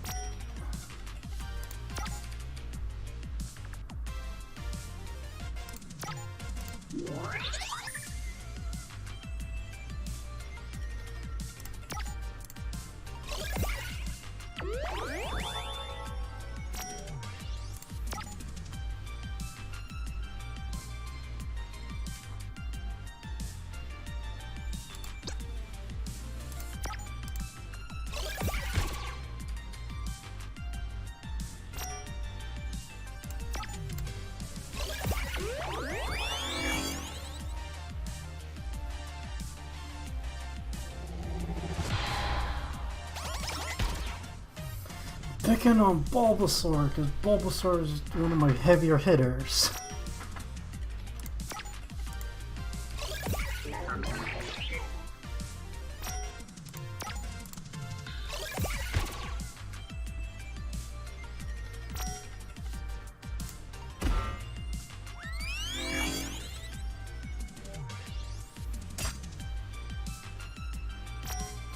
Picking on Bulbasaur, because Bulbasaur is one of my heavier hitters.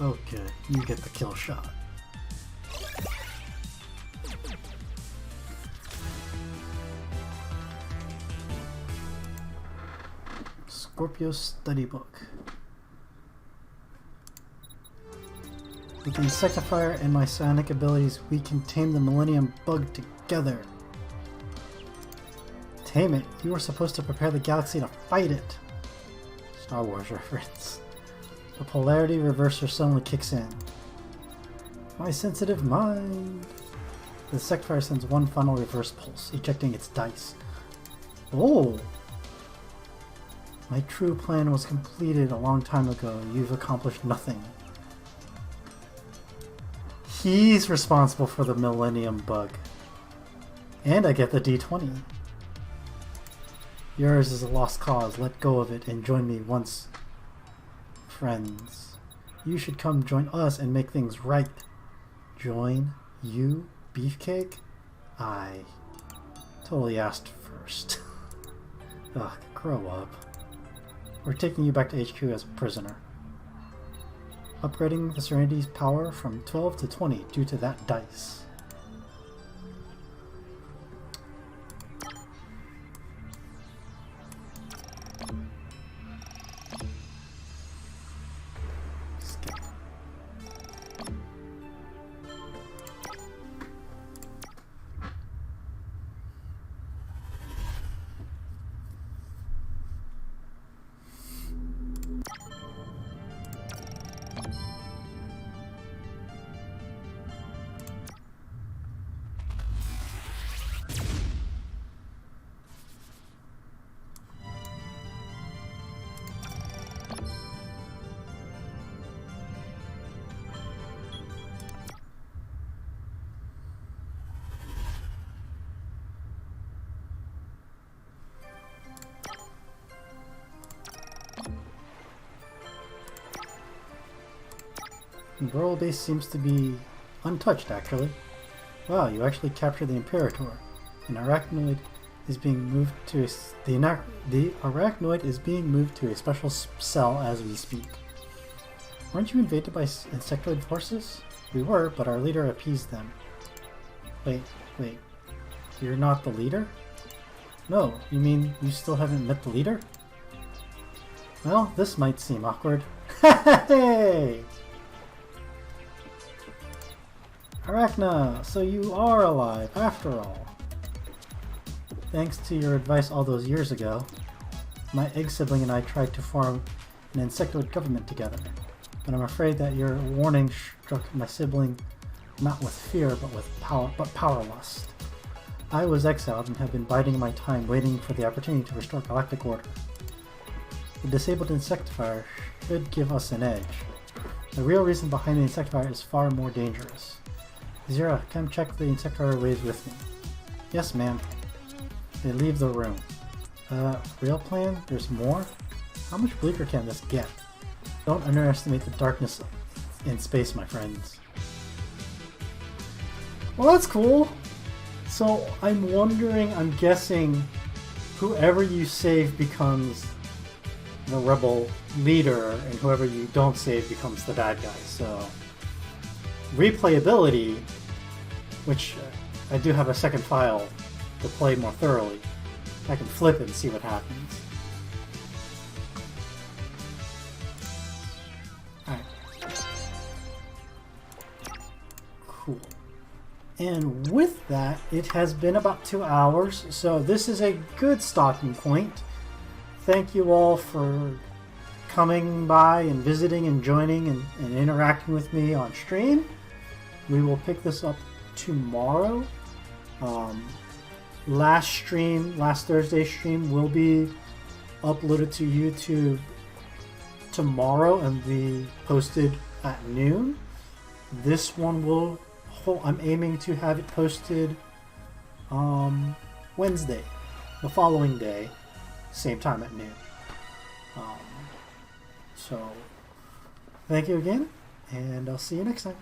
Okay, you get the kill shot. Scorpio's study book. With the Insectifier and my psionic abilities, we can tame the Millennium Bug together. Tame it? You were supposed to prepare the galaxy to fight it. Star Wars reference. The polarity reverser suddenly kicks in. My sensitive mind. The Insectifier sends one final reverse pulse, ejecting its dice. Oh! My true plan was completed a long time ago. You've accomplished nothing. He's responsible for the Millennium Bug. And I get the D20. Yours is a lost cause. Let go of it and join me once friends. You should come join us and make things right. Join? You? Beefcake? I totally asked first. Ugh, grow up. We're taking you back to HQ as a prisoner. Upgrading the Serenity's power from 12 to 20 due to that dice. Skip. The rural base seems to be untouched, actually. Wow, you actually captured the Imperator. An arachnoid is being moved to the arachnoid is being moved to a special cell as we speak. Weren't you invaded by insectoid forces? We were, but our leader appeased them. Wait. You're not the leader? No, you mean you still haven't met the leader? Well, this might seem awkward. Hey! Arachna, so you are alive, after all. Thanks to your advice all those years ago, my egg sibling and I tried to form an insectoid government together. But I'm afraid that your warning struck my sibling not with fear, but with power lust. I was exiled and have been biding my time waiting for the opportunity to restore galactic order. The disabled insectifier should give us an edge. The real reason behind the insectifier is far more dangerous. Zira, come check the insectifier waves with me. Yes, ma'am. They leave the room. Real plan? There's more? How much bleaker can this get? Don't underestimate the darkness in space, my friends. Well, that's cool. So I'm wondering, I'm guessing, whoever you save becomes the rebel leader, and whoever you don't save becomes the bad guy. So replayability, which I do have a second file to play more thoroughly. I can flip it and see what happens. Alright. Cool. And with that, it has been about 2 hours, so this is a good stopping point. Thank you all for coming by and visiting and joining and interacting with me on stream. We will pick this up tomorrow. Last Thursday's stream will be uploaded to YouTube tomorrow and be posted at noon. This one will, I'm aiming to have it posted Wednesday, the following day, same time at noon. So thank you again, and I'll see you next time.